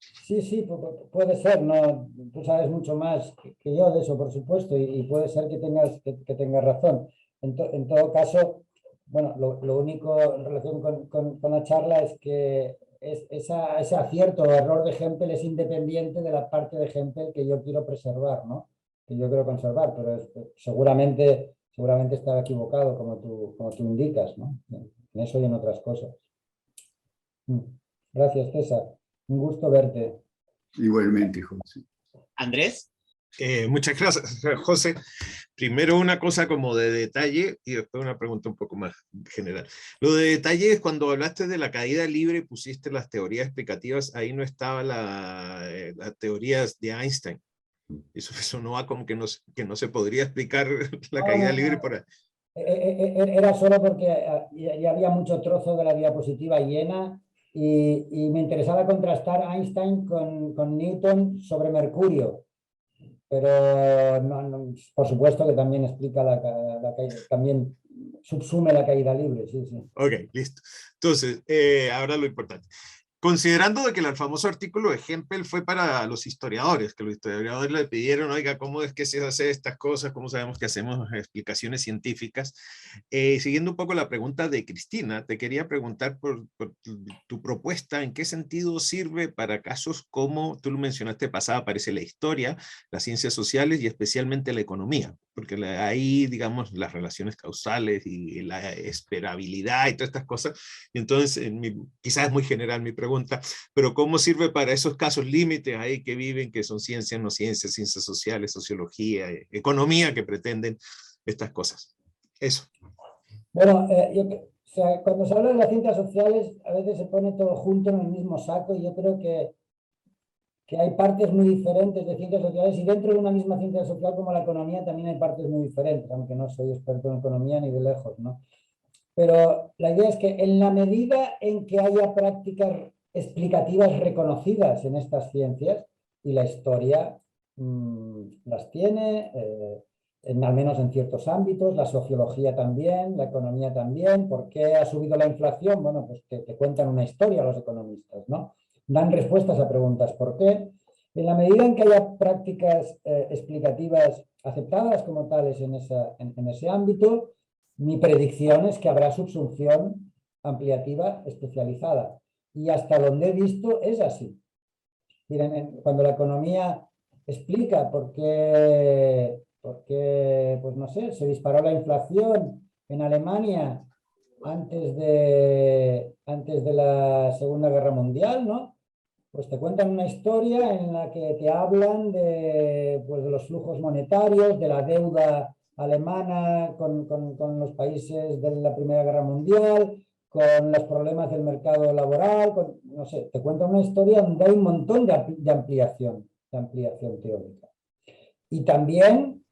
S2: Sí, sí, puede ser, ¿no? Tú sabes mucho más que yo de eso, por supuesto, y puede ser que tengas razón. En todo caso, bueno, lo único en relación con la charla es que ese acierto o error de Hempel es independiente de la parte de Hempel que yo quiero preservar, ¿no? Que yo quiero conservar, pero seguramente estaba equivocado, como tú indicas, ¿no? En eso y en otras cosas. Gracias, César. Un gusto verte.
S6: Igualmente, José.
S1: Andrés.
S7: Muchas gracias, José. Primero una cosa como de detalle y después una pregunta un poco más general. Lo de detalle es cuando hablaste de la caída libre y pusiste las teorías explicativas, ahí no estaba las teorías de Einstein. Eso no va como que no se podría explicar la caída libre por ahí.
S2: Era solo porque ya había mucho trozo de la diapositiva llena y me interesaba contrastar Einstein con Newton sobre Mercurio. Pero por supuesto que también explica la caída, también subsume la caída libre, sí, sí.
S7: Ok, listo. Entonces, ahora lo importante. Considerando de que el famoso artículo de Hempel fue para los historiadores, que los historiadores le pidieron, oiga, ¿cómo es que se hace estas cosas? ¿Cómo sabemos que hacemos explicaciones científicas? Siguiendo un poco la pregunta de Cristina, te quería preguntar por tu propuesta, ¿en qué sentido sirve para casos como, tú lo mencionaste, pasada aparece la historia, las ciencias sociales y especialmente la economía? Porque ahí, digamos, las relaciones causales y la esperabilidad y todas estas cosas. Entonces, quizás es muy general mi pregunta, pero ¿cómo sirve para esos casos límites ahí que viven, que son ciencias, no ciencias, ciencias sociales, sociología, economía, que pretenden estas cosas? Eso.
S2: Bueno, o sea, cuando se habla de las ciencias sociales, a veces se pone todo junto en el mismo saco y yo creo que hay partes muy diferentes de ciencias sociales y dentro de una misma ciencia social como la economía también hay partes muy diferentes, aunque no soy experto en economía ni de lejos, ¿no? Pero la idea es que en la medida en que haya prácticas explicativas reconocidas en estas ciencias, y la historia las tiene, al menos en ciertos ámbitos, la sociología también, la economía también. ¿Por qué ha subido la inflación? Bueno, pues que te cuentan una historia los economistas, ¿no? Dan respuestas a preguntas ¿por qué? En la medida en que haya prácticas explicativas aceptadas como tales en ese ámbito, mi predicción es que habrá subsunción ampliativa especializada. Y hasta donde he visto es así. Miren, cuando la economía explica por qué, pues no sé, se disparó la inflación en Alemania antes de la Segunda Guerra Mundial, ¿no? Pues te cuentan una historia en la que te hablan pues de los flujos monetarios, de la deuda alemana con los países de la Primera Guerra Mundial, con los problemas del mercado laboral, no sé, te cuentan una historia donde hay un montón de ampliación teórica. Y también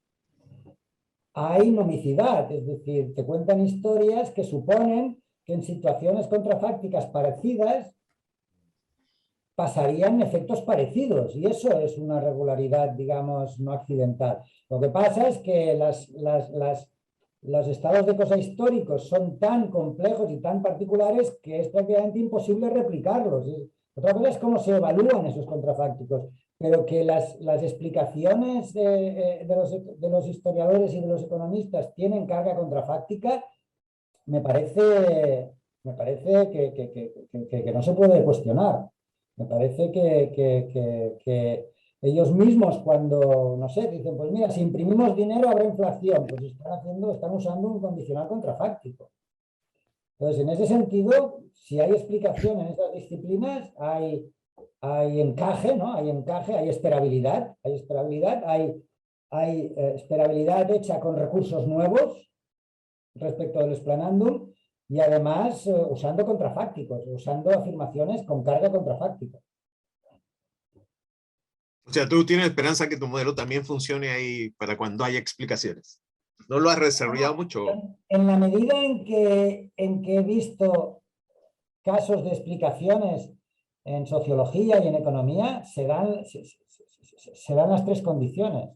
S2: hay nomicidad, es decir, te cuentan historias que suponen que en situaciones contrafácticas parecidas pasarían efectos parecidos, y eso es una regularidad, digamos, no accidental. Lo que pasa es que los estados de cosa históricos son tan complejos y tan particulares que es prácticamente imposible replicarlos. Otra cosa es cómo se evalúan esos contrafácticos, pero que las explicaciones de los historiadores y de los economistas tienen carga contrafáctica, me parece que no se puede cuestionar. Me parece que ellos mismos cuando, no sé, dicen, pues mira, si imprimimos dinero habrá inflación, pues están usando un condicional contrafáctico. Entonces, en ese sentido, si hay explicación en esas disciplinas, hay encaje, ¿no? Hay encaje, hay esperabilidad, hay esperabilidad hecha con recursos nuevos respecto del explanandum, y además usando contrafácticos, usando afirmaciones con carga contrafáctica.
S7: O sea, tú tienes esperanza que tu modelo también funcione ahí para cuando haya explicaciones. ¿No lo has desarrollado mucho?
S2: En la medida en que he visto casos de explicaciones en sociología y en economía, se dan las tres condiciones.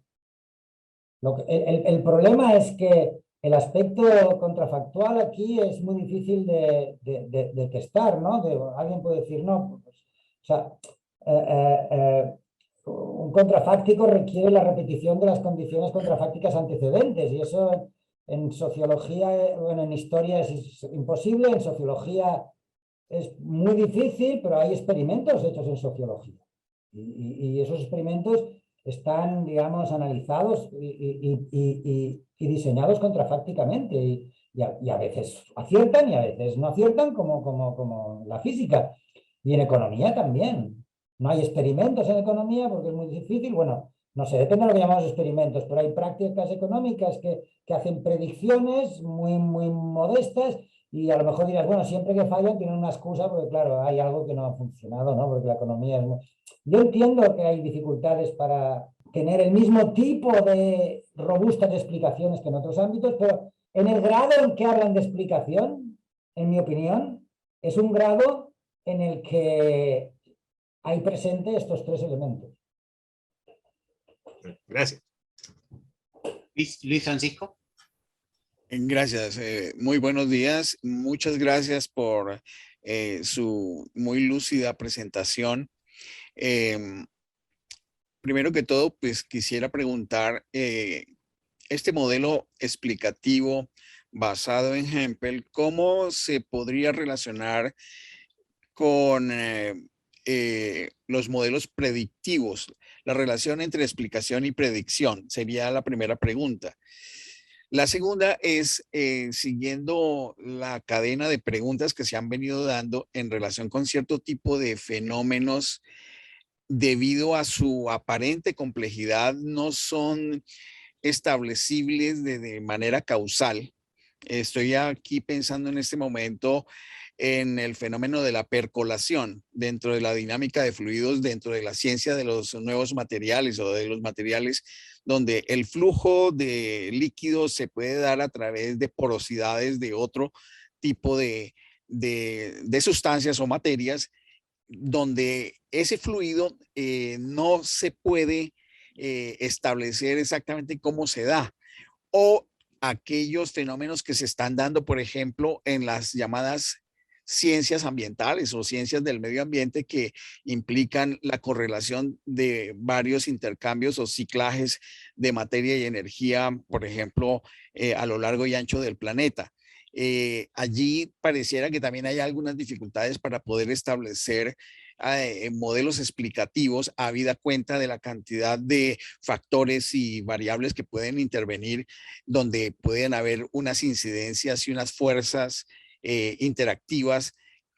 S2: El problema es que el aspecto contrafactual aquí es muy difícil de testar, ¿no? Alguien puede decir, no, pues, o sea, un contrafáctico requiere la repetición de las condiciones contrafácticas antecedentes y eso en sociología, bueno, en historia es imposible, en sociología es muy difícil, pero hay experimentos hechos en sociología y esos experimentos están, digamos, analizados y diseñados contrafácticamente y a veces aciertan y a veces no aciertan como la física. Y en economía también. No hay experimentos en economía porque es muy difícil. Bueno, no sé, depende de lo que llamamos experimentos, pero hay prácticas económicas que hacen predicciones muy modestas y a lo mejor dirás, bueno, siempre que fallan tienen una excusa porque claro, hay algo que no ha funcionado, ¿no? Porque la economía es muy... Yo entiendo que hay dificultades para tener el mismo tipo de robustas explicaciones que en otros ámbitos, pero en el grado en que hablan de explicación, en mi opinión, es un grado en el que hay presente estos tres elementos.
S7: Gracias.
S1: Luis Francisco.
S8: Gracias, muy buenos días. Muchas gracias por su muy lúcida presentación. Primero que todo, pues quisiera preguntar, este modelo explicativo basado en Hempel, ¿cómo se podría relacionar con los modelos predictivos? La relación entre explicación y predicción sería la primera pregunta. La segunda es, siguiendo la cadena de preguntas que se han venido dando en relación con cierto tipo de fenómenos, debido a su aparente complejidad, no son establecibles de manera causal. Estoy aquí pensando en este momento en el fenómeno de la percolación dentro de la dinámica de fluidos, dentro de la ciencia de los nuevos materiales o de los materiales, donde el flujo de líquidos se puede dar a través de porosidades de otro tipo de sustancias o materias, donde ese fluido no se puede establecer exactamente cómo se da, o aquellos fenómenos que se están dando, por ejemplo, en las llamadas ciencias ambientales o ciencias del medio ambiente, que implican la correlación de varios intercambios o ciclajes de materia y energía, por ejemplo, a lo largo y ancho del planeta. Allí pareciera que también hay algunas dificultades para poder establecer modelos explicativos, habida cuenta de la cantidad de factores y variables que pueden intervenir, donde pueden haber unas incidencias y unas fuerzas interactivas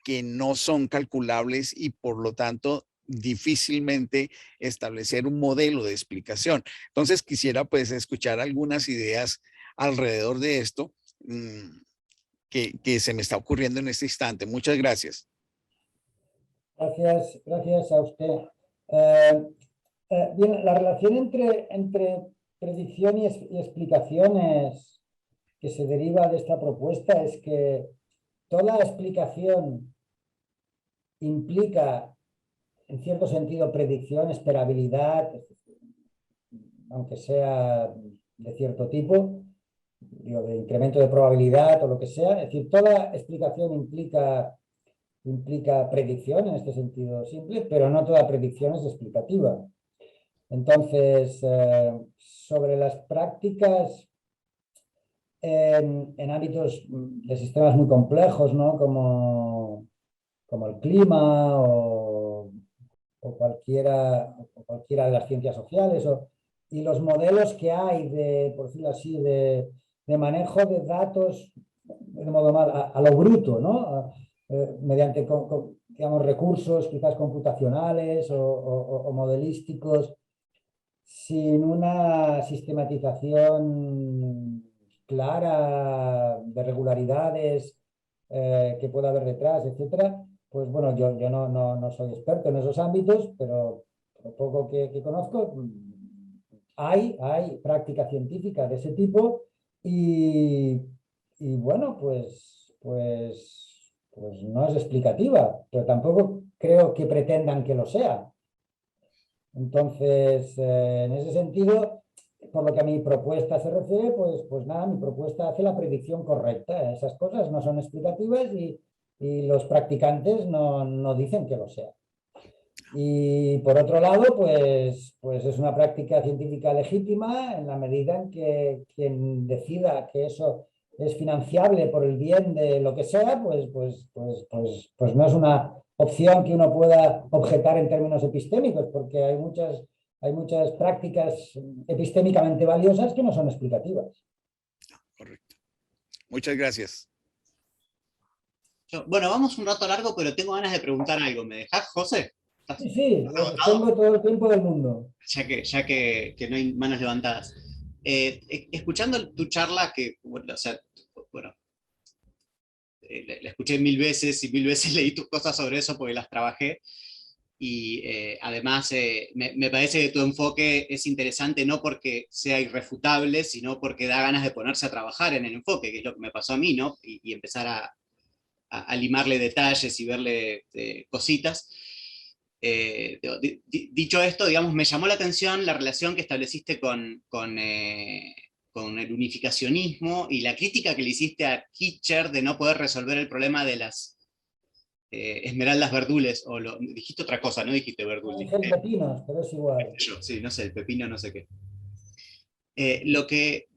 S8: que no son calculables y por lo tanto difícilmente establecer un modelo de explicación. Entonces quisiera pues escuchar algunas ideas alrededor de esto que se me está ocurriendo en este instante. Muchas gracias.
S2: Gracias a usted. Bien, la relación entre predicción y explicaciones que se deriva de esta propuesta es que toda explicación implica, en cierto sentido, predicción, esperabilidad, aunque sea de cierto tipo, digo, de incremento de probabilidad o lo que sea. Es decir, toda explicación implica predicción en este sentido simple, pero no toda predicción es explicativa. Entonces, sobre las prácticas en ámbitos de sistemas muy complejos, ¿no? como el clima o cualquiera de las ciencias sociales, y los modelos que hay por decirlo así, de manejo de datos de modo mal, a lo bruto, ¿no? Mediante digamos, recursos quizás computacionales o modelísticos, sin una sistematización clara de regularidades que pueda haber detrás, etcétera. Pues bueno, yo no soy experto en esos ámbitos, pero lo poco que conozco, hay práctica científica de ese tipo y bueno, pues no es explicativa, pero tampoco creo que pretendan que lo sea. Entonces, en ese sentido, por lo que a mi propuesta se refiere, pues nada, mi propuesta hace la predicción correcta. Esas cosas no son explicativas y los practicantes no dicen que lo sean. Y por otro lado, pues es una práctica científica legítima en la medida en que quien decida que eso es financiable por el bien de lo que sea, pues no es una opción que uno pueda objetar en términos epistémicos, porque hay muchas prácticas epistémicamente valiosas que no son explicativas.
S8: Correcto. Muchas gracias.
S1: Bueno, vamos un rato largo, pero tengo ganas de preguntar algo. ¿Me dejás, José?
S2: Sí, tengo todo el tiempo del mundo.
S1: Ya que no hay manos levantadas. Escuchando tu charla, que, bueno, o sea, bueno, la escuché 1000 veces y 1000 veces leí tus cosas sobre eso porque las trabajé. Y además me parece que tu enfoque es interesante no porque sea irrefutable, sino porque da ganas de ponerse a trabajar en el enfoque, que es lo que me pasó a mí, ¿no? Y empezar a limarle detalles y verle cositas. Dicho esto, digamos, me llamó la atención la relación que estableciste con el unificacionismo y la crítica que le hiciste a Kitcher de no poder resolver el problema de las esmeraldas verdules, dijiste otra cosa, no dijiste verdules.
S2: Dije pepinos, pero es igual.
S1: Sí, no sé, el pepino, no sé qué. Lo que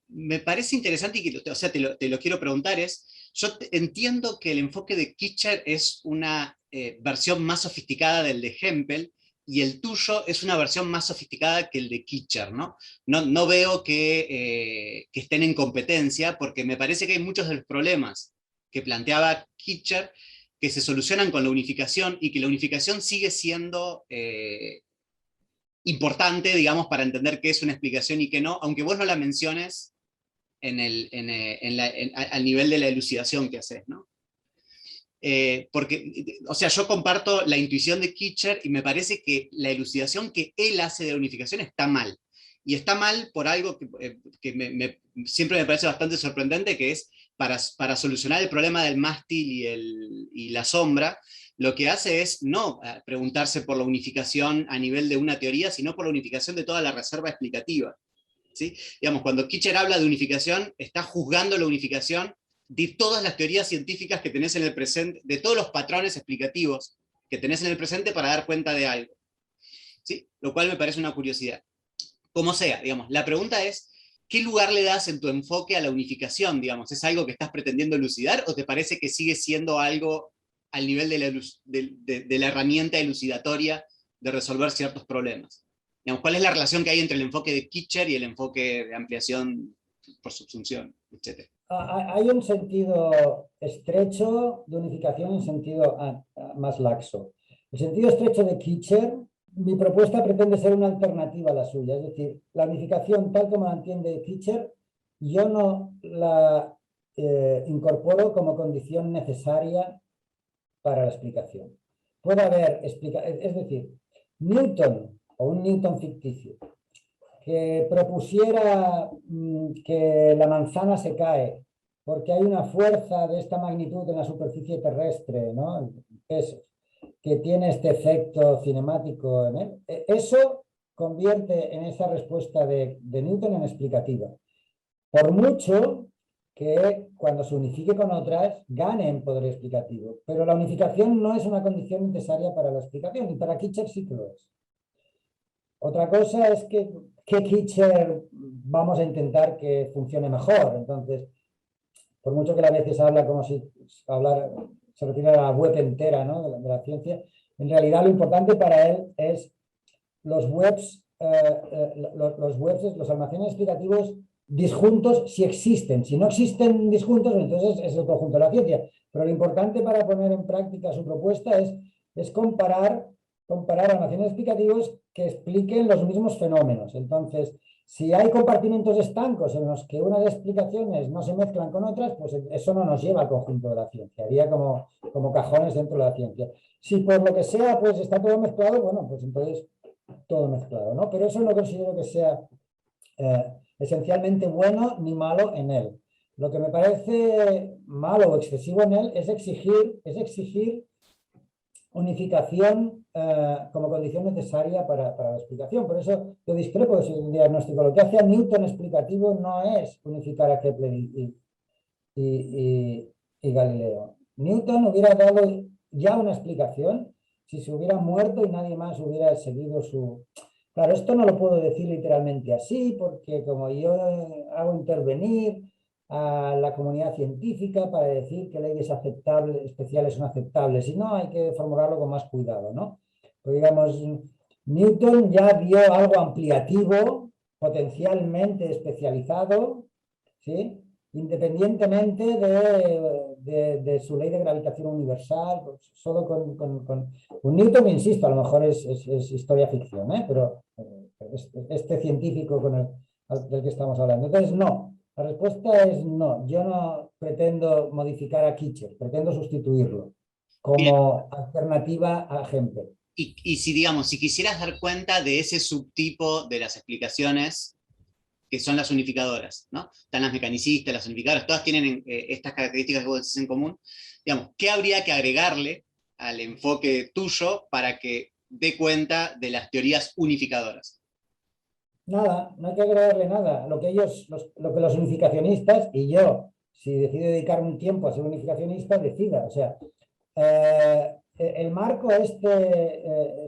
S1: me parece interesante, y que, o sea, te lo quiero preguntar es, yo entiendo que el enfoque de Kitcher es una versión más sofisticada del de Hempel, y el tuyo es una versión más sofisticada que el de Kitcher, ¿no? No veo que estén en competencia, porque me parece que hay muchos de los problemas que planteaba Kitcher que se solucionan con la unificación, y que la unificación sigue siendo importante, digamos, para entender qué es una explicación y qué no, aunque vos no la menciones al nivel de la elucidación que haces, ¿no? Porque, o sea, yo comparto la intuición de Kitcher y me parece que la elucidación que él hace de la unificación está mal. Y está mal por algo que siempre me parece bastante sorprendente, que es para solucionar el problema del mástil y la sombra, lo que hace es no preguntarse por la unificación a nivel de una teoría, sino por la unificación de toda la reserva explicativa. ¿Sí? Digamos, cuando Kitcher habla de unificación, está juzgando la unificación de todas las teorías científicas que tenés en el presente, de todos los patrones explicativos que tenés en el presente para dar cuenta de algo. ¿Sí? Lo cual me parece una curiosidad. Como sea, digamos, la pregunta es, ¿qué lugar le das en tu enfoque a la unificación? Digamos, ¿es algo que estás pretendiendo elucidar o te parece que sigue siendo algo al nivel de la herramienta elucidatoria de resolver ciertos problemas? Digamos, ¿cuál es la relación que hay entre el enfoque de Kitcher y el enfoque de ampliación por subsunción, etcétera?
S2: Hay un sentido estrecho de unificación y un sentido más laxo. El sentido estrecho de Kitcher, mi propuesta pretende ser una alternativa a la suya, es decir, la unificación tal como la entiende Kitcher, yo no la incorporo como condición necesaria para la explicación. Puede haber es decir, Newton o un Newton ficticio que propusiera que la manzana se cae porque hay una fuerza de esta magnitud en la superficie terrestre, ¿no? Pesos, que tiene este efecto cinemático en él, eso convierte en esa respuesta de Newton en explicativa. Por mucho que cuando se unifique con otras gane en poder explicativo, pero la unificación no es una condición necesaria para la explicación, y para Kitcher sí que lo es. Otra cosa es que Kitcher vamos a intentar que funcione mejor. Entonces, por mucho que a veces habla como si se refiere a la web entera, ¿no? de la ciencia, en realidad lo importante para él es los webs, los almacenes explicativos disjuntos si existen. Si no existen disjuntos, entonces es el conjunto de la ciencia. Pero lo importante para poner en práctica su propuesta es comparar almacenes explicativos que expliquen los mismos fenómenos. Entonces, si hay compartimentos estancos en los que unas explicaciones no se mezclan con otras, pues eso no nos lleva al conjunto de la ciencia. Haría como cajones dentro de la ciencia. Si por lo que sea, pues está todo mezclado, bueno, pues entonces todo mezclado, ¿no? Pero eso no considero que sea esencialmente bueno ni malo en él. Lo que me parece malo o excesivo en él es exigir unificación como condición necesaria para la explicación. Por eso yo discrepo de su diagnóstico. Lo que hace a Newton explicativo no es unificar a Kepler y Galileo. Newton hubiera dado ya una explicación si se hubiera muerto y nadie más hubiera seguido su... Claro, esto no lo puedo decir literalmente así, porque como yo hago intervenir a la comunidad científica para decir que leyes especiales son aceptables, si no hay que formularlo con más cuidado, ¿no? Pues digamos, Newton ya dio algo ampliativo, potencialmente especializado, ¿sí? Independientemente de su ley de gravitación universal, pues solo con Newton, insisto, a lo mejor es historia ficción, pero este científico del que estamos hablando. Entonces, no, la respuesta es no. Yo no pretendo modificar a Kitcher, pretendo sustituirlo como alternativa a Hempel.
S1: Y si, digamos, si quisieras dar cuenta de ese subtipo de las explicaciones que son las unificadoras, ¿no? Están las mecanicistas, las unificadoras, todas tienen estas características que vos decís en común. Digamos, ¿qué habría que agregarle al enfoque tuyo para que dé cuenta de las teorías unificadoras?
S2: Nada, no hay que agregarle nada. Lo que los unificacionistas, y yo, si decido dedicar un tiempo a ser unificacionista, decida. O sea, el marco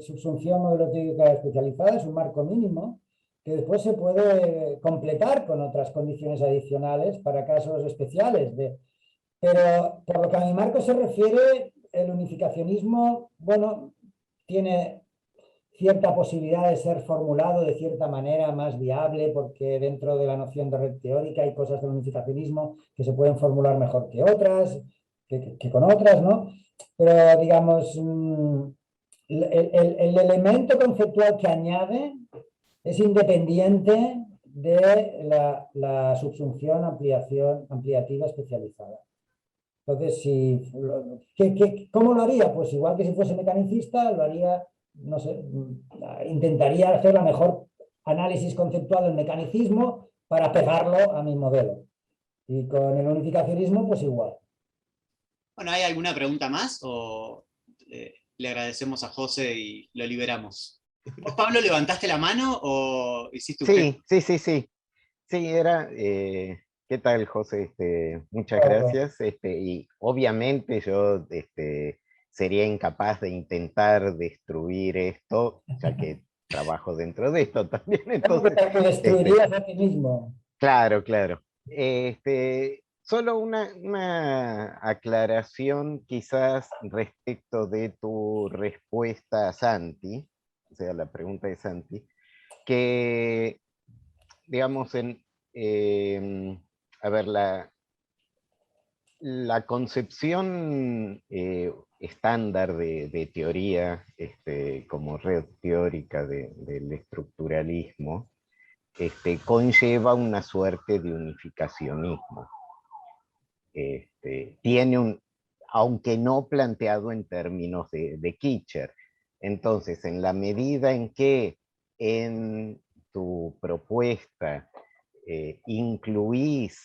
S2: subsunción modelo teórica especializada es un marco mínimo que después se puede completar con otras condiciones adicionales para casos especiales. Pero por lo que a mi marco se refiere, el unificacionismo, bueno, tiene cierta posibilidad de ser formulado de cierta manera más viable, porque dentro de la noción de red teórica hay cosas del unificacionismo que se pueden formular mejor que otras, que con otras, ¿no? Pero, digamos, el elemento conceptual que añade es independiente de la subsunción ampliativa especializada. Entonces, ¿cómo lo haría? Pues igual que si fuese mecanicista, lo haría, no sé, intentaría hacer la mejor análisis conceptual del mecanicismo para pegarlo a mi modelo. Y con el unificacionismo, pues igual.
S1: Bueno, ¿hay alguna pregunta más o le agradecemos a José y lo liberamos? ¿Vos, Pablo, levantaste la mano o hiciste un gesto?
S9: Sí. Sí, ¿qué tal, José? Muchas
S2: Claro.
S9: gracias. Y obviamente yo sería incapaz de intentar destruir esto, ya que trabajo dentro de esto también. Entonces,
S2: Te destruirías a ti mismo.
S9: claro. Solo una aclaración quizás respecto de tu respuesta a Santi, o sea, la pregunta de Santi, que digamos, a ver, la concepción estándar de teoría, como red teórica del estructuralismo, conlleva una suerte de unificacionismo. Tiene aunque no planteado en términos de Kitcher. Entonces, en la medida en que en tu propuesta incluís,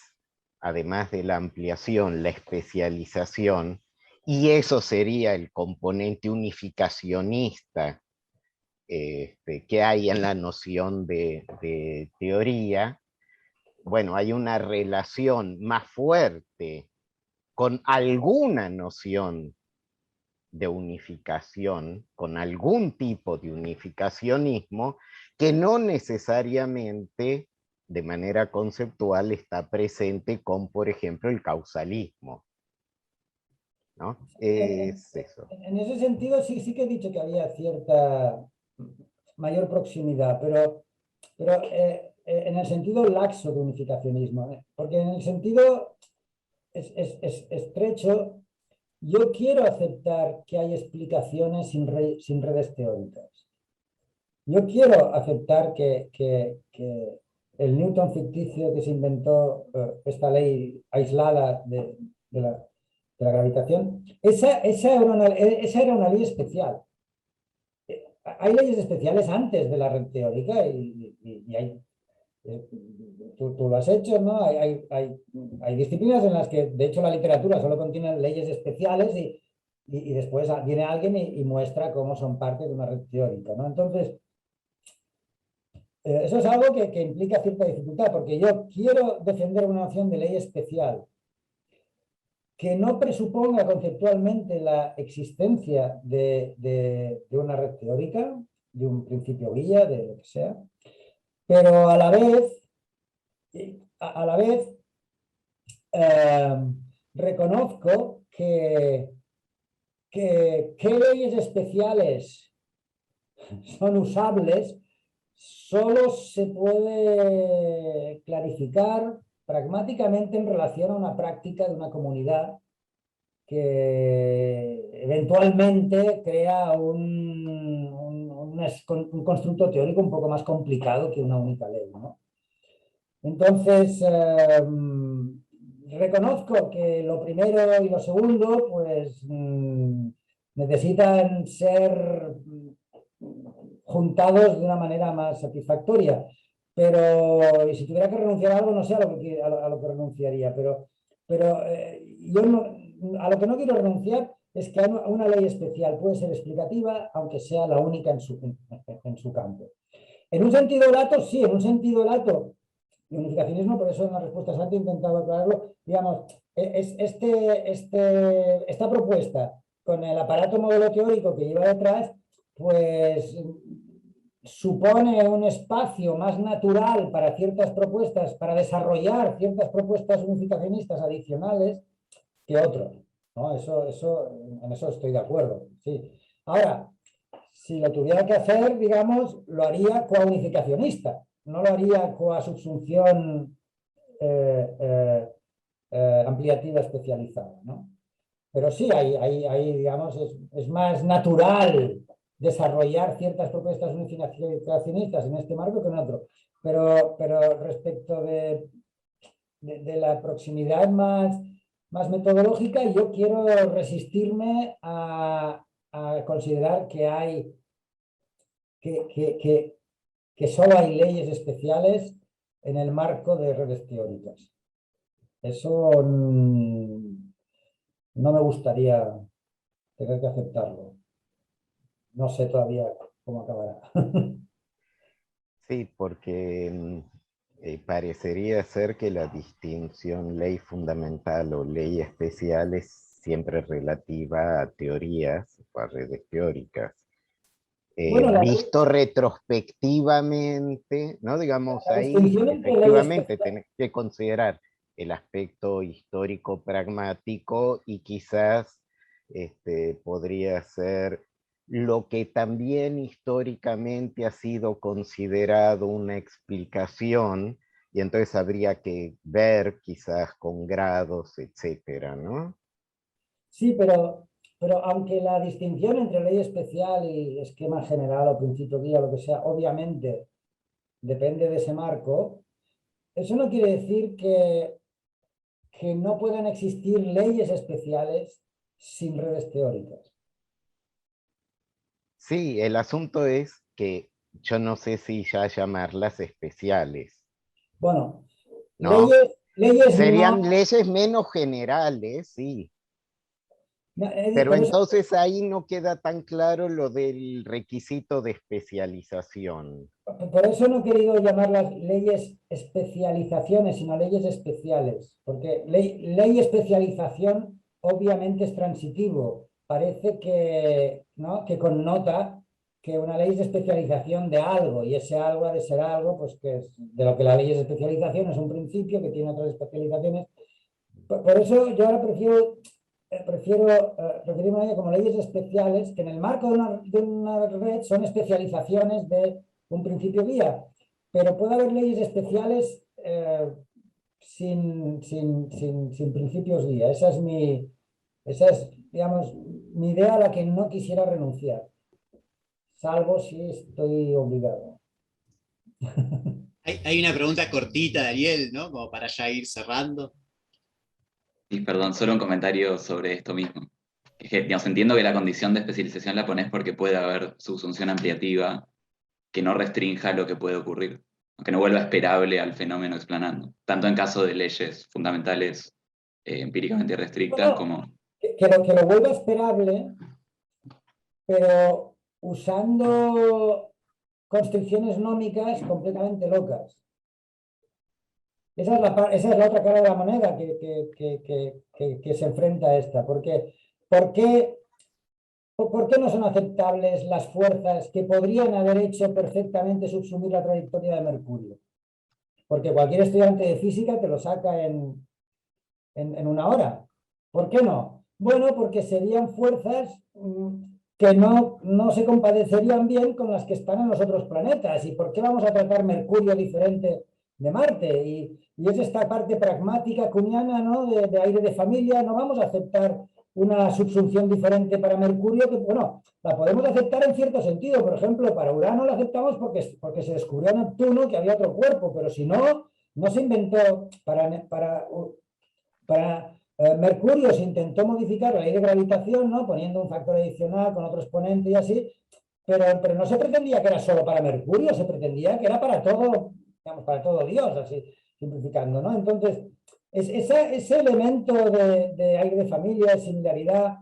S9: además de la ampliación, la especialización, y eso sería el componente unificacionista que hay en la noción de teoría, bueno, hay una relación más fuerte con alguna noción de unificación, con algún tipo de unificacionismo, que no necesariamente de manera conceptual está presente con, por ejemplo, el causalismo. ¿No? Es eso.
S2: En ese sentido, sí que he dicho que había cierta mayor proximidad, pero en el sentido laxo de unificacionismo, porque en el sentido estrecho, yo quiero aceptar que hay explicaciones sin redes teóricas. Yo quiero aceptar que el Newton ficticio que se inventó, esta ley aislada de la gravitación, esa era una ley especial. Hay leyes especiales antes de la red teórica y hay, tú lo has hecho, ¿no? Hay disciplinas en las que, de hecho, la literatura solo contiene leyes especiales y después viene alguien y muestra cómo son parte de una red teórica, ¿no? Entonces, eso es algo que implica cierta dificultad, porque yo quiero defender una noción de ley especial que no presuponga conceptualmente la existencia de una red teórica, de un principio guía, de lo que sea, pero a la vez reconozco que qué leyes especiales son usables solo se puede clarificar pragmáticamente en relación a una práctica de una comunidad que eventualmente crea un constructo teórico un poco más complicado que una única ley, ¿no? Entonces, reconozco que lo primero y lo segundo, pues, necesitan ser juntados de una manera más satisfactoria. Pero y si tuviera que renunciar a algo, no sé a lo que renunciaría, pero yo a lo que no quiero renunciar es que una ley especial puede ser explicativa, aunque sea la única en su campo. En un sentido lato, sí, en un sentido lato, el unificacionismo, por eso en la respuesta a Santi he intentado aclararlo, digamos, esta propuesta con el aparato modelo teórico que lleva detrás, pues supone un espacio más natural para ciertas propuestas, para desarrollar ciertas propuestas unificacionistas adicionales que otros, ¿no? En eso estoy de acuerdo, sí. Ahora, si lo tuviera que hacer, digamos, lo haría counificacionista, no lo haría coa subsunción ampliativa especializada, ¿no? Pero sí, digamos, es más natural desarrollar ciertas propuestas unificacionistas en este marco que en otro. Pero respecto de la proximidad más metodológica, yo quiero resistirme a considerar que solo hay leyes especiales en el marco de redes teóricas. Eso no me gustaría tener que aceptarlo. No sé todavía cómo acabará.
S9: Sí, porque parecería ser que la distinción ley fundamental o ley especial es siempre relativa a teorías o a redes teóricas.
S2: Bueno,
S9: visto retrospectivamente, ¿no? Digamos, ahí efectivamente tenés que considerar el aspecto histórico pragmático y quizás podría ser lo que también históricamente ha sido considerado una explicación, y entonces habría que ver quizás con grados, etcétera, ¿no?
S2: Sí, pero aunque la distinción entre ley especial y esquema general o principio guía, lo que sea, obviamente depende de ese marco, eso no quiere decir que no puedan existir leyes especiales sin redes teóricas.
S9: Sí, el asunto es que yo no sé si ya llamarlas especiales.
S2: Bueno,
S9: ¿no?
S2: leyes
S9: serían
S2: no,
S9: leyes menos generales, sí.
S2: no,
S9: Pero
S2: por eso,
S9: entonces ahí no queda tan claro lo del requisito de especialización.
S2: por eso no he querido llamarlas leyes especializaciones, sino leyes especiales, porque ley especialización obviamente es transitivo. Parece que, ¿no?, que connota que una ley es de especialización de algo, y ese algo ha de ser algo pues, que es de lo que la ley es de especialización, es un principio que tiene otras especializaciones. Por eso yo ahora prefiero referirme a ella como leyes especiales, que en el marco de una red son especializaciones de un principio guía, pero puede haber leyes especiales sin principios guía. Esa es, digamos, mi idea a la que no quisiera renunciar, salvo si estoy obligado.
S1: Hay una pregunta cortita de Ariel, ¿no? Como para ya ir cerrando.
S3: Sí, perdón, solo un comentario sobre esto mismo. Es que, digamos, entiendo que la condición de especialización la pones porque puede haber subsunción ampliativa que no restrinja lo que puede ocurrir, que no vuelva esperable al fenómeno explanando, tanto en caso de leyes fundamentales empíricamente restrictas como...
S2: que lo vuelva esperable, pero usando constricciones nómicas completamente locas. Esa es la otra cara de la moneda que se enfrenta a esta. Porque, ¿por qué no son aceptables las fuerzas que podrían haber hecho perfectamente subsumir la trayectoria de Mercurio? Porque cualquier estudiante de física te lo saca en una hora. ¿Por qué no? Bueno, porque serían fuerzas que no se compadecerían bien con las que están en los otros planetas. ¿Y por qué vamos a tratar Mercurio diferente de Marte? Y es esta parte pragmática kuhniana, ¿no? de aire de familia. No vamos a aceptar una subsunción diferente para Mercurio, que bueno, la podemos aceptar en cierto sentido. Por ejemplo, para Urano la aceptamos porque se descubrió en Neptuno que había otro cuerpo, pero si no, no se inventó para Mercurio se intentó modificar la ley de gravitación, ¿no? Poniendo un factor adicional con otro exponente y así, pero no se pretendía que era solo para Mercurio, se pretendía que era para todo, digamos, para todo Dios, así simplificando, ¿no? Entonces, ese elemento de aire de familia, de similaridad,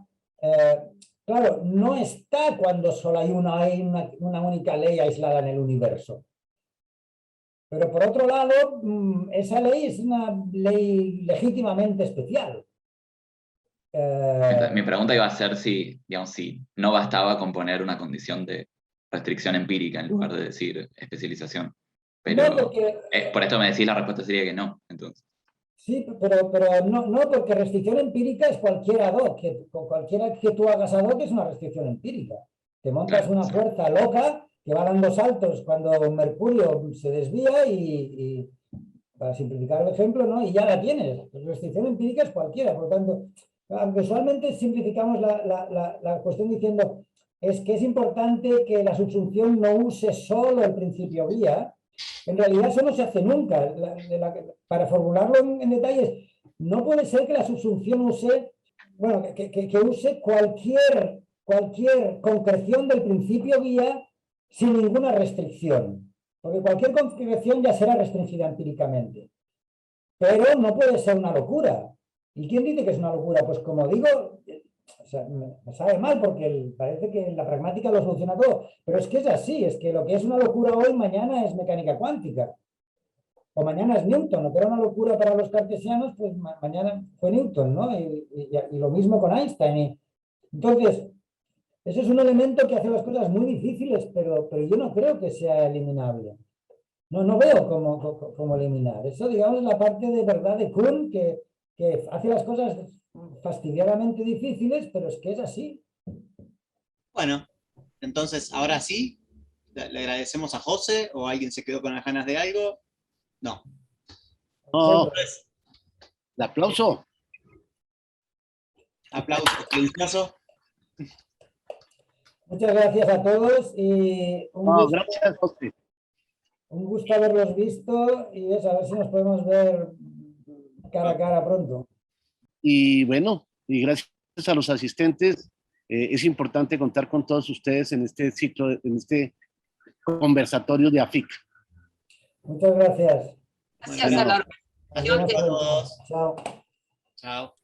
S2: claro, no está cuando solo hay una única ley aislada en el universo. Pero por otro lado, esa ley es una ley legítimamente especial.
S3: Mi pregunta iba a ser si, digamos, si no bastaba con poner una condición de restricción empírica en lugar de decir especialización. Pero
S2: no porque,
S3: por esto me decís, la respuesta sería que no, entonces.
S2: Sí, pero no, porque restricción empírica es cualquier ad hoc. Cualquiera que tú hagas ad hoc es una restricción empírica. Te montas una fuerza loca que va dando saltos cuando Mercurio se desvía y para simplificar el ejemplo, ¿no? Y ya la tienes. Restricción empírica es cualquiera. Por lo tanto, visualmente simplificamos la cuestión diciendo es que es importante que la subsunción no use solo el principio guía. En realidad eso no se hace nunca. Para formularlo en detalles, no puede ser que la subsunción use, bueno, que use cualquier concreción del principio guía sin ninguna restricción. Porque cualquier concreción ya será restringida empíricamente. Pero no puede ser una locura. ¿Y quién dice que es una locura? Pues como digo, o sea, me sabe mal porque parece que la pragmática lo soluciona todo, pero es que es así, es que lo que es una locura hoy, mañana es mecánica cuántica, o mañana es Newton. Lo que era una locura para los cartesianos, pues mañana fue Newton, ¿no? Y lo mismo con Einstein. Entonces, ese es un elemento que hace las cosas muy difíciles, pero yo no creo que sea eliminable. No veo cómo eliminar. Eso, digamos, es la parte de verdad de Kuhn que hace las cosas fastidiadamente difíciles, pero es que es así.
S1: Bueno, entonces ahora sí, le agradecemos a José, o alguien se quedó con las ganas de algo. No.
S4: No, el aplauso.
S1: Aplausos, silencioso.
S2: Muchas gracias a todos y
S4: Gracias, José.
S2: Un gusto haberlos visto y a ver si nos podemos ver cara a cara pronto.
S4: Y bueno, y gracias a los asistentes, es importante contar con todos ustedes en este ciclo, en este conversatorio de AFIC.
S2: Muchas gracias.
S5: Gracias a la organización.
S1: Adiós a todos.
S2: Chao.
S1: Chao.